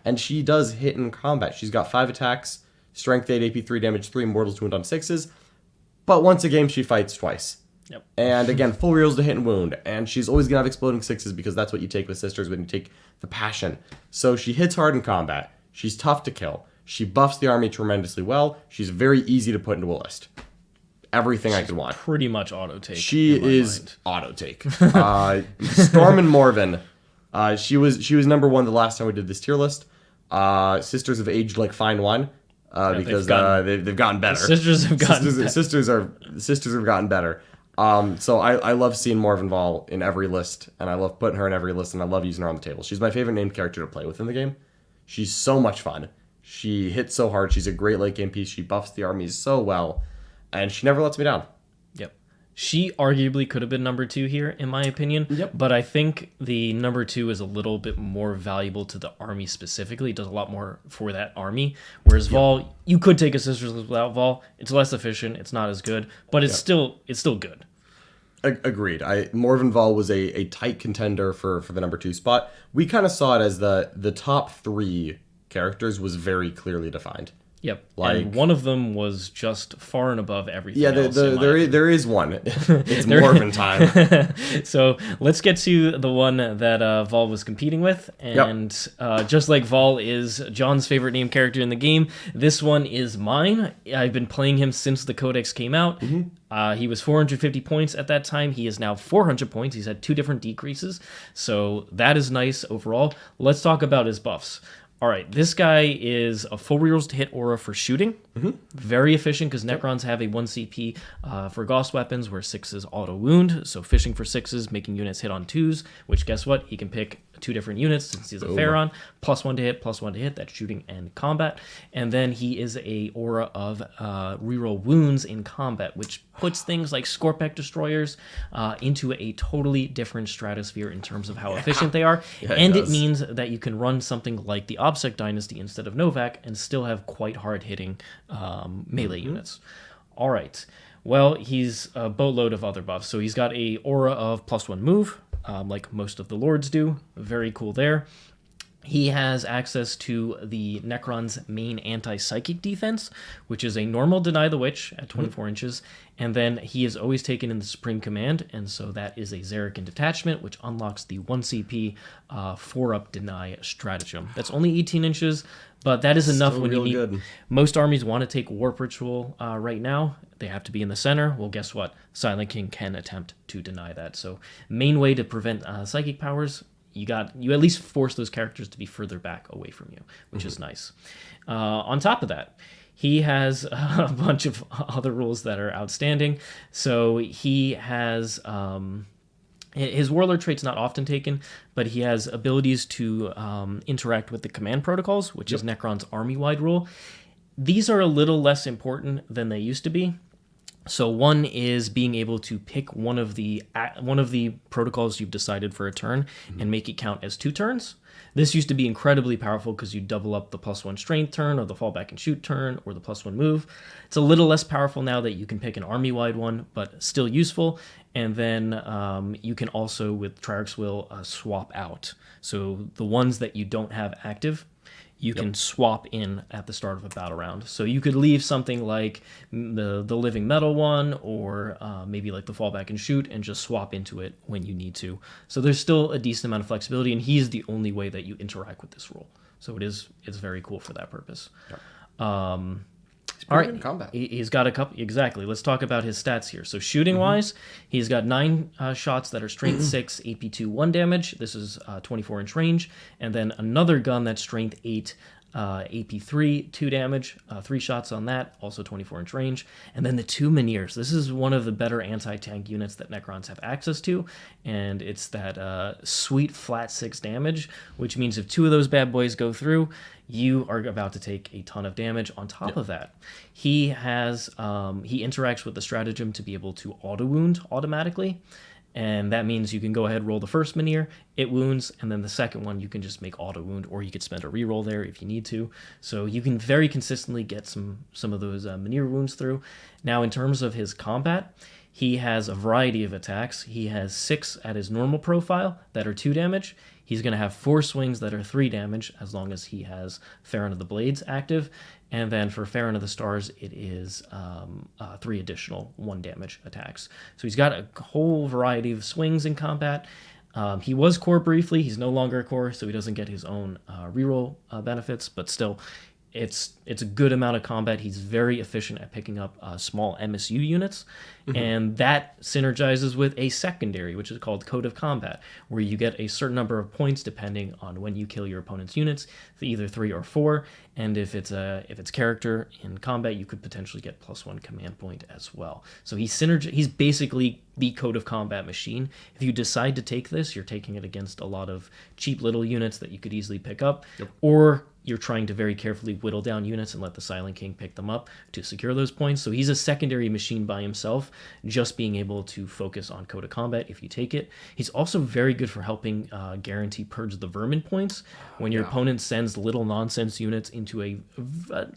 And she does hit in combat. She's got 5 attacks, strength 8, AP 3, damage 3, mortals to wound on 6s. But once a game, she fights twice. Yep. And again, full rerolls to hit and wound. And she's always going to have exploding 6s because that's what you take with sisters when you take the passion. So she hits hard in combat. She's tough to kill. She buffs the army tremendously well. She's very easy to put into a list. Everything I could want. Pretty much auto take. She is auto take. Storm and Morvenn. She was number 1 the last time we did this tier list. Sisters have aged like fine wine because they've gotten better. Sisters have gotten better. Sisters have gotten better. So I love seeing Morvenn Vahl in every list, and I love putting her in every list, and I love using her on the table. She's my favorite named character to play with in the game. She's so much fun. She hits so hard. She's a great late game piece. She buffs the armies so well, and she never lets me down. Yep. She arguably could have been number 2 here, in my opinion. Yep. But I think the number 2 is a little bit more valuable to the army specifically. It does a lot more for that army. Whereas Vahl, you could take a Sisters list without Vahl. It's less efficient. It's not as good, but it's still good. Agreed. Morvenn Vahl was a tight contender for the number 2 spot. We kind of saw it as the top 3 characters was very clearly defined. Yep. And one of them was just far and above everything else. There is one. It's Morvenn time. So let's get to the one that Vahl was competing with. And just like Vahl is John's favorite named character in the game, this one is mine. I've been playing him since the Codex came out. Mm-hmm. He was 450 points at that time. He is now 400 points. He's had 2 different decreases. So that is nice overall. Let's talk about his buffs. All right, this guy is a full rerolls to hit aura for shooting. Mm-hmm. Very efficient because Necrons have a 1 CP for Gauss weapons where 6s auto wound. So fishing for 6s, making units hit on 2s, which guess what? He can pick 2 different units since he's a Pharaon. +1 to hit, +1 to hit. That's shooting and combat. And then he is a aura of reroll wounds in combat, which puts things like Scorpec destroyers into a totally different stratosphere in terms of how efficient they are. Yeah, and it means that you can run something like the Obsec Dynasty instead of Novak and still have quite hard-hitting melee units. All right. Well, he's a boatload of other buffs. So he's got a aura of +1 move, like most of the lords do. Very cool there. He has access to the Necron's main anti-psychic defense, which is a normal Deny the Witch at 24 inches, and then he is always taken in the Supreme Command, and so that is a Zerican detachment, which unlocks the 1 CP 4-up Deny stratagem. That's only 18 inches, but that is enough when you need... Good. Most armies want to take Warp Ritual right now. They have to be in the center. Well, guess what? Silent King can attempt to deny that. So main way to prevent psychic powers... You at least force those characters to be further back away from you, which is nice. On top of that, he has a bunch of other rules that are outstanding. So he has his warlord trait's not often taken, but he has abilities to interact with the command protocols, which is Necron's army-wide rule. These are a little less important than they used to be. So one is being able to pick one of the protocols you've decided for a turn and make it count as 2 turns. This used to be incredibly powerful because you double up the +1 strength turn or the fall back and shoot turn or the +1 move. It's a little less powerful now that you can pick an army-wide one, but still useful. And then you can also, with Triarch's Will, swap out. So the ones that you don't have active, you can swap in at the start of a battle round. So you could leave something like the living metal one or maybe like the fallback and shoot and just swap into it when you need to. So there's still a decent amount of flexibility, and he's the only way that you interact with this rule. So it's very cool for that purpose. Yep. All right, good in combat. He's got a couple. Exactly. Let's talk about his stats here. So shooting wise, he's got 9 shots that are strength 6, AP 2, 1 damage. This is 24-inch range, and then another gun that's strength 8, AP 3, 2 damage, 3 shots on that, also 24-inch range. And then the 2 Miniers. This is one of the better anti-tank units that Necrons have access to, and it's that sweet flat 6 damage, which means if 2 of those bad boys go through, you are about to take a ton of damage. On top of that, he has he interacts with the stratagem to be able to auto-wound automatically. And that means you can go ahead, roll the first Minier, it wounds, and then the second one you can just make auto wound, or you could spend a reroll there if you need to. So you can very consistently get some of those Minier wounds through. Now, in terms of his combat, he has a variety of attacks. He has 6 at his normal profile that are 2 damage. He's going to have 4 swings that are 3 damage, as long as he has Farron of the Blades active. And then for Farron of the Stars, it is 3 additional 1 damage attacks. So he's got a whole variety of swings in combat. He was core briefly. He's no longer a core, so he doesn't get his own reroll benefits. But still, it's a good amount of combat. He's very efficient at picking up small MSU units. And that synergizes with a secondary, which is called Code of Combat, where you get a certain number of points depending on when you kill your opponent's units, either 3 or 4. And if it's character in combat, you could potentially get +1 command point as well. So he's basically the Code of Combat machine. If you decide to take this, you're taking it against a lot of cheap little units that you could easily pick up, or you're trying to very carefully whittle down units and let the Silent King pick them up to secure those points. So he's a secondary machine by himself, just being able to focus on Code of Combat if you take it. He's also very good for helping guarantee Purge the Vermin points when your opponent sends little nonsense units into a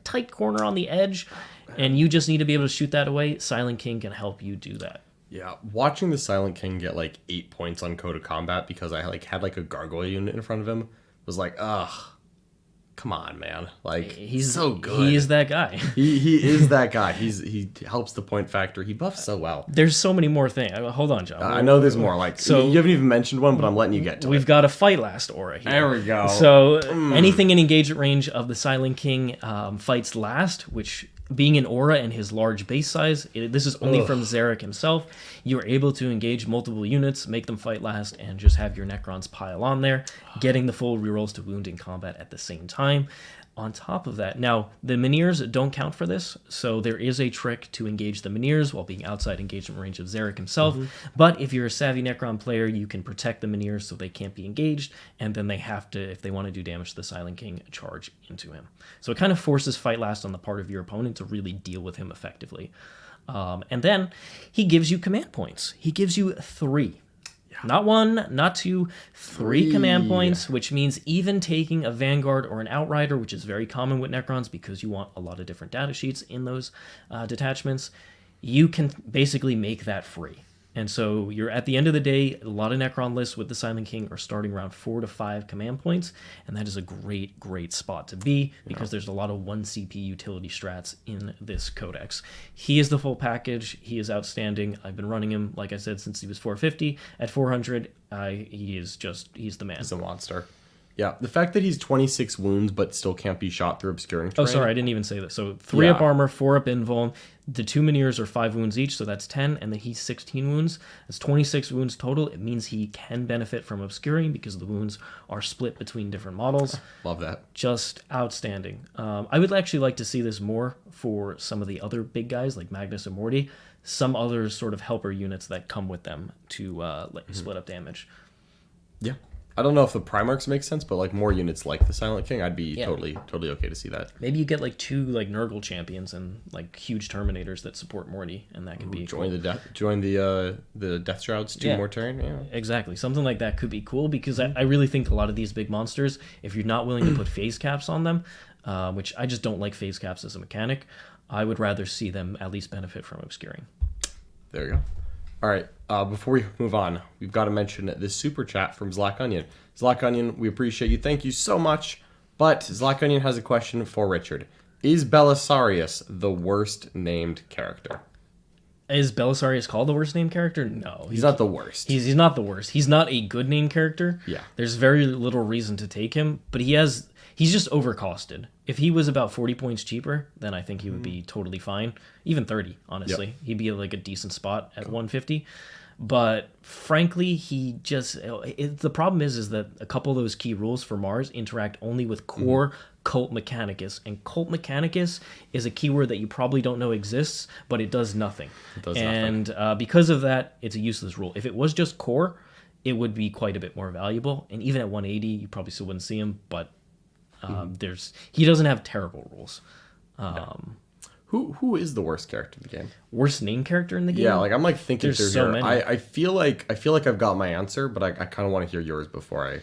tight corner on the edge, and you just need to be able to shoot that away. Silent King can help you do that. Yeah, watching the Silent King get 8 points on Code of Combat because I had a gargoyle unit in front of him was ugh. Come on, man! He's so good. He is that guy. he is that guy. He helps the point factor. He buffs so well. There's so many more things. Hold on, John. I know there's more. So you haven't even mentioned one, but I'm letting you get to it. We've got a fight last aura here. There we go. So anything in engagement range of the Silent King fights last, which being an aura and his large base size, this is only from Zarek himself. You're able to engage multiple units, make them fight last, and just have your Necrons pile on there, getting the full rerolls to wound in combat at the same time. On top of that, now the Miniers don't count for this, so there is a trick to engage the Miniers while being outside engagement range of Zarek himself. But if you're a savvy Necron player, you can protect the Miniers so they can't be engaged, and then they have to, if they want to do damage to the Silent King, charge into him. So it kind of forces fight last on the part of your opponent to really deal with him effectively. And then he gives you command points. He gives you 3. Not 1, not 2, 3 command points, which means even taking a Vanguard or an Outrider, which is very common with Necrons because you want a lot of different data sheets in those detachments, you can basically make that free. And so you're at the end of the day, a lot of Necron lists with the Silent King are starting around 4 to 5 command points, and that is a great, great spot to be because there's a lot of 1 CP utility strats in this codex. He is the full package. He is outstanding. I've been running him, like I said, since he was 450. At 400, he's the man. He's a monster. Yeah, the fact that he's 26 wounds but still can't be shot through obscuring terrain. Oh, sorry, I didn't even say that. So 3 up armor, 4 up invuln. The 2 Miniers are 5 wounds each, so that's 10, and then he's 16 wounds. That's 26 wounds total. It means he can benefit from obscuring because the wounds are split between different models. Love that. Just outstanding. I would actually like to see this more for some of the other big guys like Magnus and Morty. Some other sort of helper units that come with them to let you split up damage. Yeah. I don't know if the Primarchs make sense, but more units like the Silent King, I'd be totally okay to see that. Maybe you get 2 Nurgle champions and huge Terminators that support Morty, and that could be join cool. Join the Death Shrouds, 2 more turn. Yeah, exactly. Something like that could be cool because I really think a lot of these big monsters, if you're not willing to put phase caps on them, which I just don't like phase caps as a mechanic, I would rather see them at least benefit from obscuring. There you go. All right, before we move on, we've got to mention this super chat from Zlack Onion. Zlack Onion, we appreciate you. Thank you so much. But Zlack Onion has a question for Richard. Is Belisarius the worst named character? Is Belisarius called the worst named character? No. He's not the worst. He's not the worst. He's not a good named character. Yeah. There's very little reason to take him, but he has He's just overcosted. If he was about 40 points cheaper, then I think he would be totally fine. Even 30, honestly. Yep. He'd be like a decent spot at 150. But frankly, he just... the problem is that a couple of those key rules for Mars interact only with core Cult Mechanicus. And Cult Mechanicus is a keyword that you probably don't know exists, but it does nothing. It does nothing. And because of that, it's a useless rule. If it was just core, it would be quite a bit more valuable. And even at 180, you probably still wouldn't see him, but he doesn't have terrible rules. Who is the worst character in the game? Worst name character in the game? Yeah, like I'm like thinking There's through so here. many. I feel like I've got my answer, but I kind of want to hear yours before I.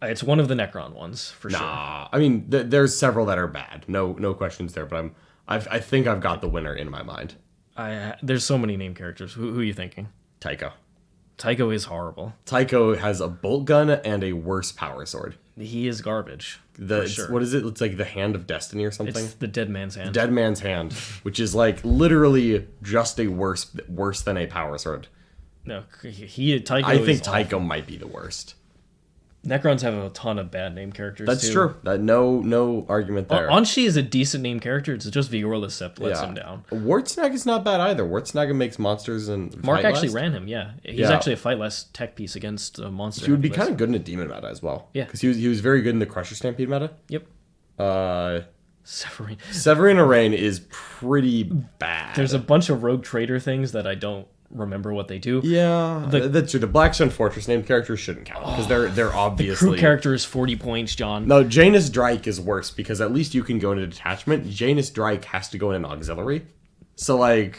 It's one of the Necron ones for sure. Nah, I mean there's several that are bad. No questions there. But I think I've got the winner in my mind. There's so many name characters. Who are you thinking? Tycho. Tycho is horrible. Tycho has a bolt gun and a worse power sword. He is garbage. What is it? It's like the Hand of Destiny or something. It's the Dead Man's Hand. Dead Man's Hand, which is like literally just a worse than a power sword. No, Tycho. I think Tycho might be the worst. Necrons have a ton of bad name characters. That's too. true. No argument there. Anshi is a decent name character. It's just Vigorla Sept lets him down. Wartsnag is not bad either. Wartsnag makes monsters and Mark fight actually less. ran him. Yeah, he's actually a fight less tech piece against a monster. He would be kind of good in a demon meta as well. Yeah, because he was very good in the Crusher Stampede meta. Yep. Severine Arain is pretty bad. There's a bunch of rogue trader things that I don't remember what they do. Yeah, that's true. The Black Sun Fortress named characters shouldn't count because they're obviously... The crew character is 40 points, John. No, Janus Drake is worse because at least you can go into detachment. Janus Drake has to go in an auxiliary. So like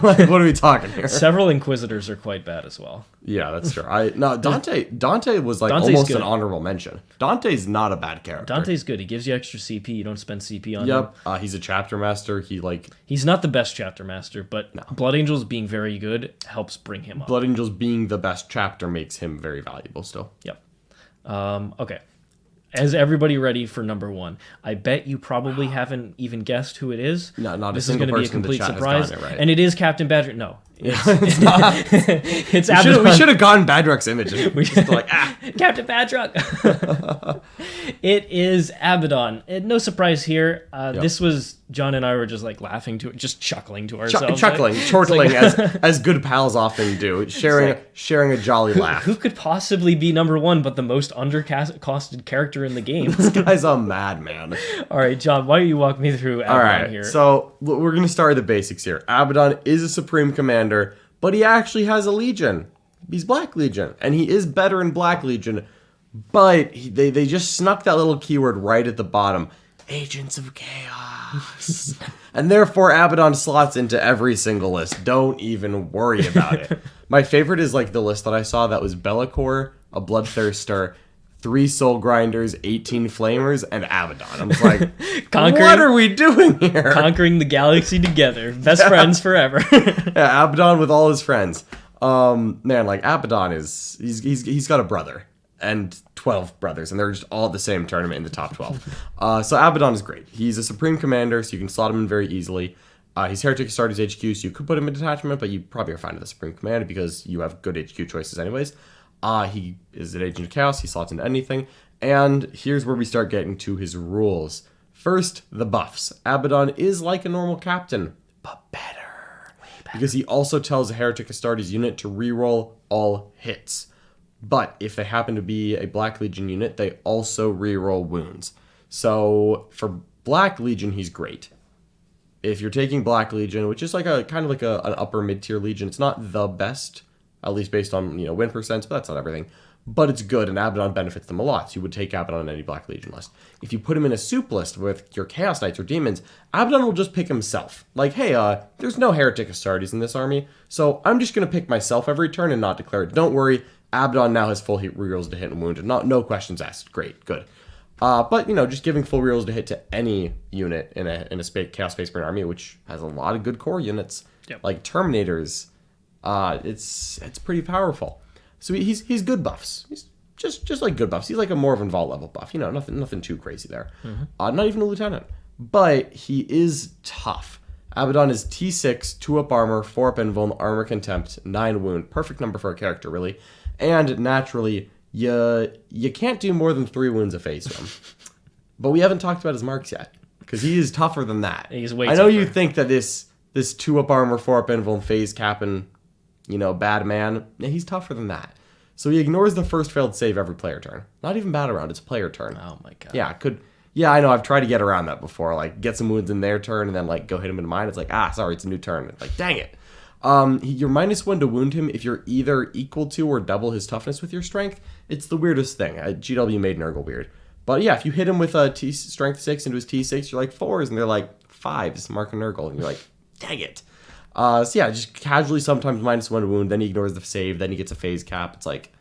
what are we talking here? Several Inquisitors are quite bad as well. Yeah, that's true. Dante was like Dante's almost good. an honorable mention. Dante's not a bad character. Dante's good. He gives you extra CP. You don't spend CP on him. Yep. He's a chapter master. He's not the best chapter master, but Blood Angels being very good helps bring him up. Blood Angels being the best chapter makes him very valuable still. Yep. Okay. Is everybody ready for number one? I bet you probably haven't even guessed who it is. No, not this a single is going to be a person in the complete chat has surprise, gotten it right. and it is Captain Badger. No, It's not. it's Abaddon. We should have gotten Badrock's image. We just like Captain Badrock. It is Abaddon. No surprise here. This was John and I were just like laughing to it, just chuckling to ourselves, chuckling, chortling as good pals often do, sharing a jolly laugh. Who could possibly be number one but the most undercosted character in the game? This guy's a madman. All right, John, why don't you walk me through Abaddon All right, here? so we're going to start with the basics here. Abaddon is a Supreme Commander, but he actually has a Legion. He's Black Legion, and he is better in Black Legion, but they just snuck that little keyword right at the bottom. Agents of Chaos. And therefore, Abaddon slots into every single list. Don't even worry about it. My favorite is like the list that I saw that was Bela'four, a Bloodthirster, 3 Soul Grinders, 18 Flamers, and Abaddon. I'm just like, what are we doing here? Conquering the galaxy together. Best friends forever. Yeah, Abaddon with all his friends. Man, like Abaddon he's got a brother and 12 brothers, and they're just all at the same tournament in the top 12. So Abaddon is great. He's a Supreme Commander, so you can slot him in very easily. He's Heretic Astartes HQ, so you could put him in detachment, but you probably are fine with the Supreme Commander because you have good HQ choices anyways. He is an Agent of Chaos, he slots into anything. And here's where we start getting to his rules. First, the buffs. Abaddon is like a normal captain, but better. Because he also tells a Heretic Astartes unit to reroll all hits. But if they happen to be a Black Legion unit, they also reroll wounds. So for Black Legion, he's great. If you're taking Black Legion, which is like a kind of like an upper mid-tier Legion, it's not the best, at least based on win percents, but that's not everything. But it's good, and Abaddon benefits them a lot, so you would take Abaddon on any Black Legion list. If you put him in a soup list with your Chaos Knights or Demons, Abaddon will just pick himself. Like, hey, there's no Heretic Astartes in this army, so I'm just going to pick myself every turn and not declare it. Don't worry, Abaddon now has full rerolls to hit and wound, and no questions asked. Great, good. But, just giving full rerolls to hit to any unit in a Chaos Space Marine army, which has a lot of good core units, like Terminators, it's pretty powerful. So he's good buffs. He's just like good buffs. He's like a more of an Vol level buff. Nothing too crazy there. Mm-hmm. Not even a lieutenant. But he is tough. Abaddon is T6, 2-up armor, 4-up invuln, armor contempt, 9 wound. Perfect number for a character, really. And naturally, you can't do more than 3 wounds a phase to him. But we haven't talked about his marks yet, because he is tougher than that. He's way I know you tougher. think that this 2-up armor, 4-up invul, and phase cap and, bad man, he's tougher than that. So he ignores the first failed save every player turn. Not even battle round, it's player turn. Oh my god. Yeah, I know, I've tried to get around that before. Like, get some wounds in their turn and then, like, go hit him in mine. It's like, sorry, it's a new turn. It's like, dang it. You're -1 to wound him if you're either equal to or double his toughness with your strength. It's the weirdest thing. GW made Nurgle weird. But yeah, if you hit him with a strength 6 into his T6, you're like 4s, and they're like 5s, mark a Nurgle, and you're like, dang it. So yeah, just casually sometimes -1 to wound, then he ignores the save, then he gets a phase cap. It's like,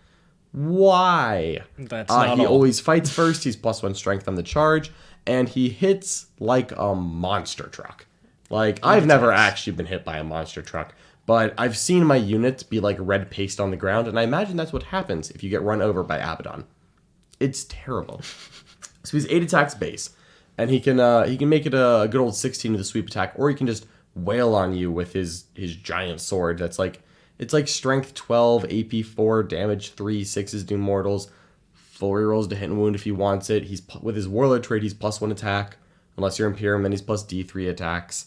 why? That's not He all. always fights first, he's +1 strength on the charge, and he hits like a monster truck. Like, I've never actually been hit by a monster truck, but I've seen my units be like red paste on the ground, and I imagine that's what happens if you get run over by Abaddon. It's terrible. So he's 8 attacks base, and he can make it a good old 16 with a sweep attack, or he can just wail on you with his giant sword. That's like, it's like strength 12, AP 4, damage 3, 6s do mortals, full rerolls to hit and wound if he wants it. He's with his warlord trait, he's +1 attack, unless you're Imperium, then he's plus D3 attacks.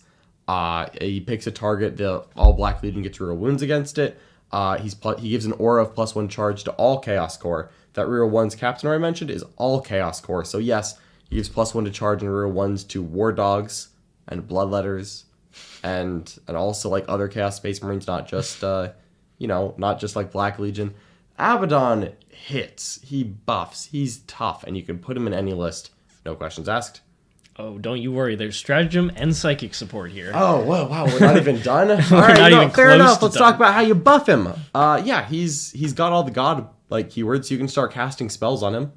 He picks a target, the all Black Legion gets reroll wounds against it. He gives an aura of +1 charge to all Chaos Core. That reroll 1's captain I mentioned is all Chaos Core. So yes, he gives +1 to charge and reroll 1s to War Dogs and Bloodletters, and also like other Chaos Space Marines, not just not just like Black Legion. Abaddon hits, he buffs, he's tough, and you can put him in any list. No questions asked. Oh, don't you worry. There's stratagem and psychic support here. Oh, well, wow, we're not even done? All We're not even fair close enough. to Let's done. talk about how you buff him. Yeah, he's got all the god like keywords, so you can start casting spells on him.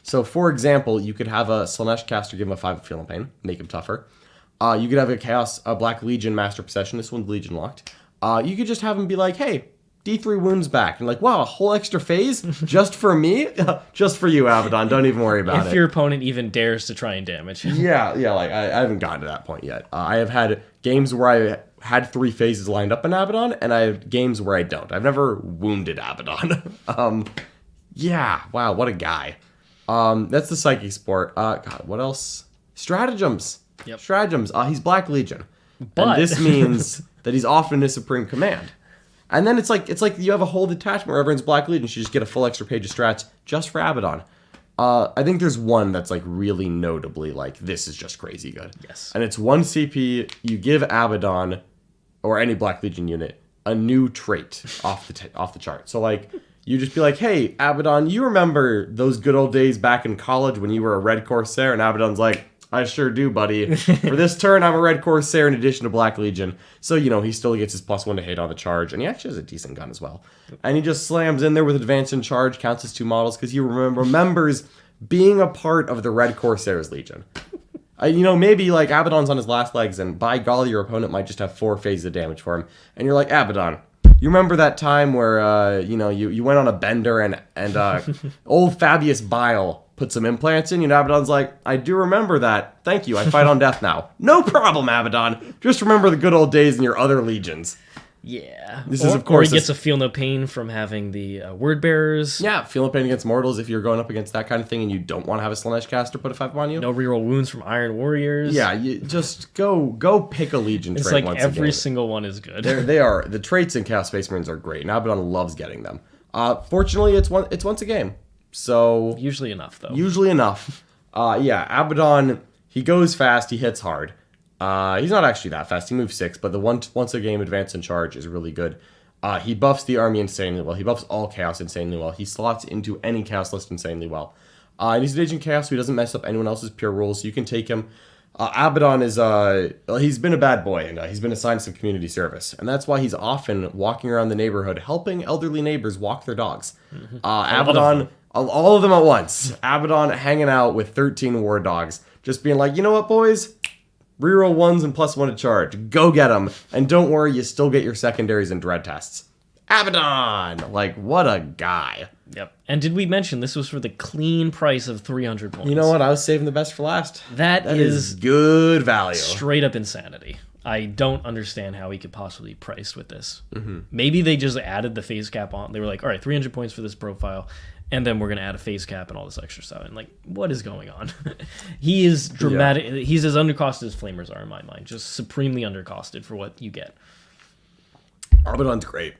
So, for example, you could have a Slanesh caster give him a 5 of Feel and Pain, make him tougher. You could have a Black Legion Master Possession. This one's Legion locked. You could just have him be like, hey, D3 wounds back. And like, wow, a whole extra phase just for me? Just for you, Abaddon. Don't even worry about it. If your opponent even dares to try and damage. Yeah, like I haven't gotten to that point yet. I have had games where I had 3 phases lined up in Abaddon, and I have games where I don't. I've never wounded Abaddon. Yeah, wow, what a guy. That's the psychic sport. God, what else? Stratagems. Yep. Stratagems. He's Black Legion, But- and this means that he's often in Supreme Command. And then it's like you have a whole detachment where everyone's Black Legion. You just get a full extra page of strats just for Abaddon. I think there's one that's like really notably like, this is just crazy good. Yes. And it's 1 CP. You give Abaddon or any Black Legion unit a new trait off the chart. So like, you just be like, hey, Abaddon, you remember those good old days back in college when you were a Red Corsair? And Abaddon's like, I sure do, buddy. For this turn, I'm a Red Corsair in addition to Black Legion. So, he still gets his +1 to hit on the charge. And he actually has a decent gun as well. And he just slams in there with advance in charge, counts as 2 models, because he remembers being a part of the Red Corsairs Legion. Maybe like Abaddon's on his last legs, and by golly, your opponent might just have 4 phases of damage for him. And you're like, Abaddon, you remember that time where, you went on a bender and old Fabius Bile put some implants in? Abaddon's like, I do remember that. Thank you. I fight on death now. No problem, Abaddon. Just remember the good old days in your other legions. Yeah. This is, of course, Or he gets a feel no pain from having the word bearers. Yeah, feeling pain against mortals if you're going up against that kind of thing and you don't want to have a Slanesh caster put a 5 on you. No reroll wounds from Iron Warriors. Yeah, you just go pick a Legion It's trait like once every again. single one is good. They are. The traits in Chaos Space Marines are great, and Abaddon loves getting them. Fortunately, it's once a game. So Usually enough, though. Usually enough. Yeah, Abaddon, he goes fast, he hits hard. He's not actually that fast, he moves 6, but the once a game advance in charge is really good. He buffs the army insanely well. He buffs all Chaos insanely well. He slots into any Chaos list insanely well. And he's an Agent Chaos, so he doesn't mess up anyone else's pure rules, so you can take him. Abaddon is, he's been a bad boy, and he's been assigned some community service. And that's why he's often walking around the neighborhood, helping elderly neighbors walk their dogs. Abaddon, all of them at once. Abaddon hanging out with 13 war dogs, just being like, you know what, boys? Reroll 1s and +1 to charge. Go get them. And don't worry, you still get your secondaries and dread tests. Abaddon! Like, what a guy. Yep. And did we mention this was for the clean price of 300 points? You know what? I was saving the best for last. That is good value. straight up insanity. I don't understand how he could possibly be priced with this. Maybe they just added the phase cap on. They were like, all right, 300 points for this profile, and then we're going to add a phase cap and all this extra stuff. And like, what is going on? He is dramatic. Yeah. He's as undercosted as Flamers are in my mind. Just supremely undercosted for what you get. Abaddon's great.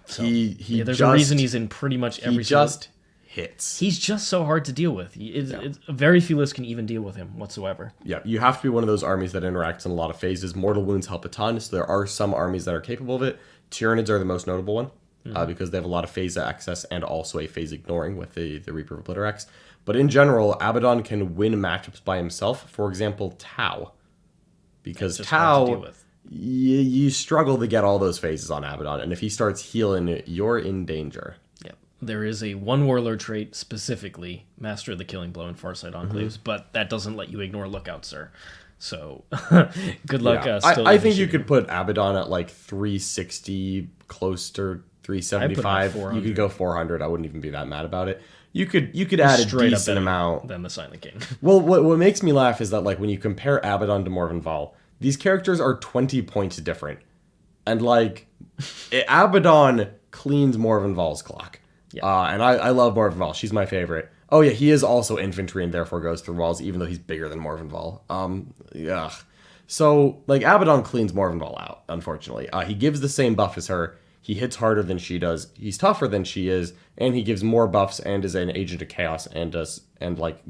So, there's a reason he's in pretty much every. He just hits. He's just so hard to deal with. It's very few lists can even deal with him whatsoever. Yeah, you have to be one of those armies that interacts in a lot of phases. Mortal Wounds help a ton, so there are some armies that are capable of it. Tyranids are the most notable one, because they have a lot of phase access and also a phase ignoring with the Reaper of Obliterax. But in general, Abaddon can win matchups by himself. For example, Tau. Because Tau, you struggle to get all those phases on Abaddon, and if he starts healing, you're in danger. There is a one warlord trait specifically, Master of the Killing Blow and Farsight Enclaves, but that doesn't let you ignore Lookout, sir. So, good luck. Yeah. I think you could put Abaddon at like 360, close to 375. You could go 400. I wouldn't even be that mad about it. You could add a decent amount. Than the Silent King. Well, what makes me laugh is that like when you compare Abaddon to Morvenval, these characters are 20 points different, and like Abaddon cleans Morvenval's clock. Yeah. And I love Morvenval. She's my favorite. Oh, yeah, he is also infantry and therefore goes through walls, even though he's bigger than Morvenval. Yeah. So, like, Abaddon cleans Morvenval out, unfortunately. He gives the same buff as her. He hits harder than she does. He's tougher than she is. And he gives more buffs and is an agent of chaos and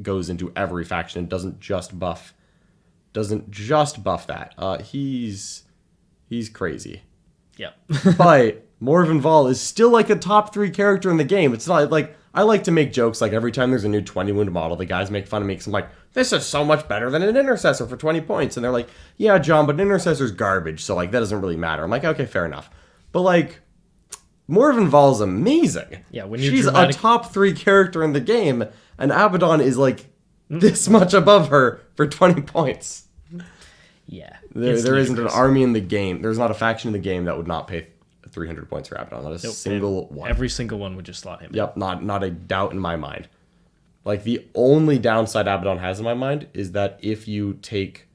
goes into every faction and doesn't just buff that. He's crazy. Yeah. But Morvenval is still like a top 3 character in the game. It's not like, I like to make jokes like every time there's a new 20 wound model, the guys make fun of me because I'm like, this is so much better than an intercessor for 20 points. And they're like, yeah, John, but an intercessor's garbage, so like that doesn't really matter. I'm like, okay, fair enough. But like, Morvenval's amazing. Yeah, when she's a top 3 character in the game, and Abaddon is like this much above her for 20 points. Yeah. There isn't an army in the game. There's not a faction in the game that would not pay 300 points for Abaddon. Not a single one. Every single one would just slot him. Yep, not a doubt in my mind. Like, the only downside Abaddon has in my mind is that if you take...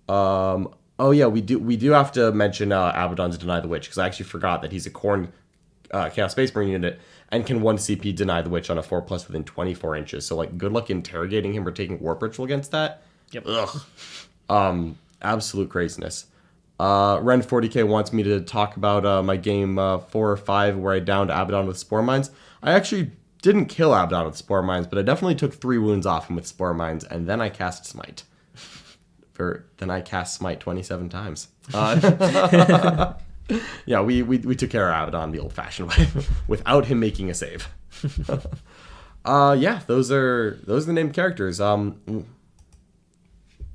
we do have to mention Abaddon's Deny the Witch, because I actually forgot that he's a Khorne Chaos Space Marine unit and can 1 CP Deny the Witch on a 4+ within 24 inches. So, like, good luck interrogating him or taking Warp Ritual against that. Yep. Ugh. Absolute craziness. Ren 40k wants me to talk about my game 4 or 5 where I downed Abaddon with Spore Mines. I actually didn't kill Abaddon with Spore Mines, but I definitely took 3 wounds off him with Spore Mines, and then I cast Smite. Then I cast Smite 27 times. Yeah, we took care of Abaddon the old-fashioned way, without him making a save. Yeah, those are the named characters. I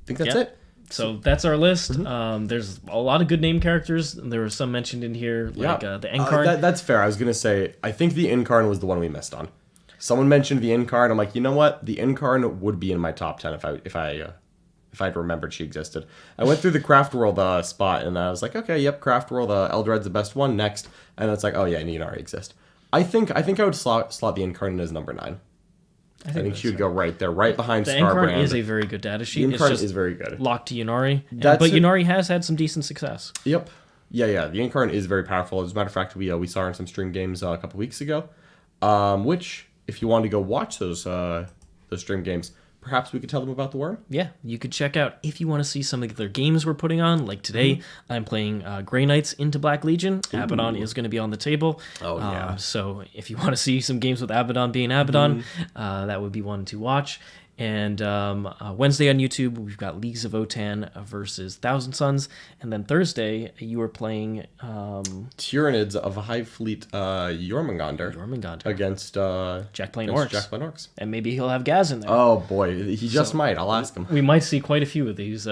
think that's it. So that's our list. There's a lot of good name characters. There were some mentioned in here, like the Incarn. That's fair. I was going to say, I think the Incarn was the one we missed on. Someone mentioned the Incarn. I'm like, you know what? The Incarn would be in my top 10 if I'd remembered she existed. I went through the Craft World spot, and I was like, okay, yep, Craft World, Eldred's the best one. Next. And it's like, oh yeah, Nina already exists. I think I would slot the Incarn as number 9. I think she would go right there, right behind Scarbrand. The Incarn is a very good data sheet. The Incarn is very good. Locked to Yunari. But Yunari has had some decent success. Yep. Yeah. The Incarn is very powerful. As a matter of fact, we saw her in some stream games a couple weeks ago. Which, if you want to go watch those stream games, perhaps we could tell them about the Worm? Yeah, you could check out, if you want to see some of their games we're putting on. Like today, I'm playing Grey Knights into Black Legion. Ooh. Abaddon is going to be on the table. Oh, yeah. So if you want to see some games with Abaddon being Abaddon, that would be one to watch. And Wednesday on YouTube, we've got Leagues of Otan versus Thousand Suns. And then Thursday, you are playing... Tyranids of Hive Fleet Jormungandr against Jack Plain Orcs. Jack Plain Orcs. And maybe he'll have Gaz in there. Oh, boy. He just might. I'll ask him. We might see quite a few of these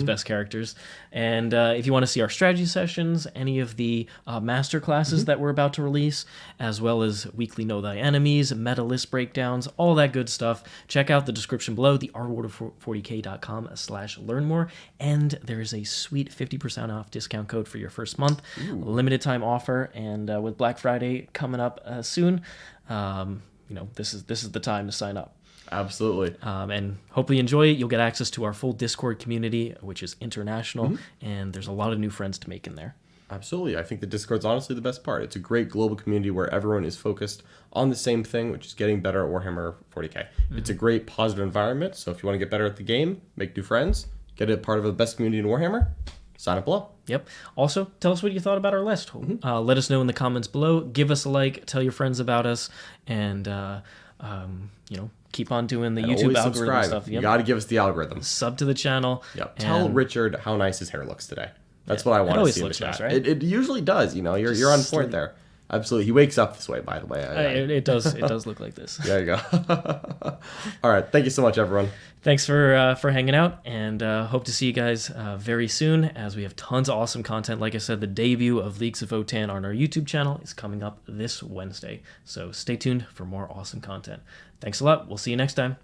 best characters. And if you want to see our strategy sessions, any of the master classes that we're about to release, as well as weekly Know Thy Enemies, meta list breakdowns, all that good stuff, check out the description below, the rworld40k.com/learn more, and there is a sweet 50% off discount code for your first month. Limited time offer, and with Black Friday coming up soon, this is the time to sign up. Absolutely. And hopefully you enjoy it. You'll get access to our full Discord community, which is international, and there's a lot of new friends to make in there. Absolutely. I think the Discord's honestly the best part. It's a great global community where everyone is focused on the same thing, which is getting better at Warhammer 40k. It's a great positive environment, so if you want to get better at the game, make new friends, get a part of the best community in Warhammer, sign up below. Yep. Also, tell us what you thought about our list. Let us know in the comments below. Give us a like, tell your friends about us, and keep on doing the And YouTube always algorithm subscribe. stuff. You got to give us the algorithm. Sub to the channel. Yep. Tell Richard how nice his hair looks today. That's what I want to always see in the looks chat. nice, right? It usually does. You're on point there. Absolutely. He wakes up this way, by the way. It does look like this. There you go. All right. Thank you so much, everyone. Thanks for hanging out, and hope to see you guys very soon, as we have tons of awesome content. Like I said, the debut of Leagues of Votan on our YouTube channel is coming up this Wednesday, so stay tuned for more awesome content. Thanks a lot. We'll see you next time.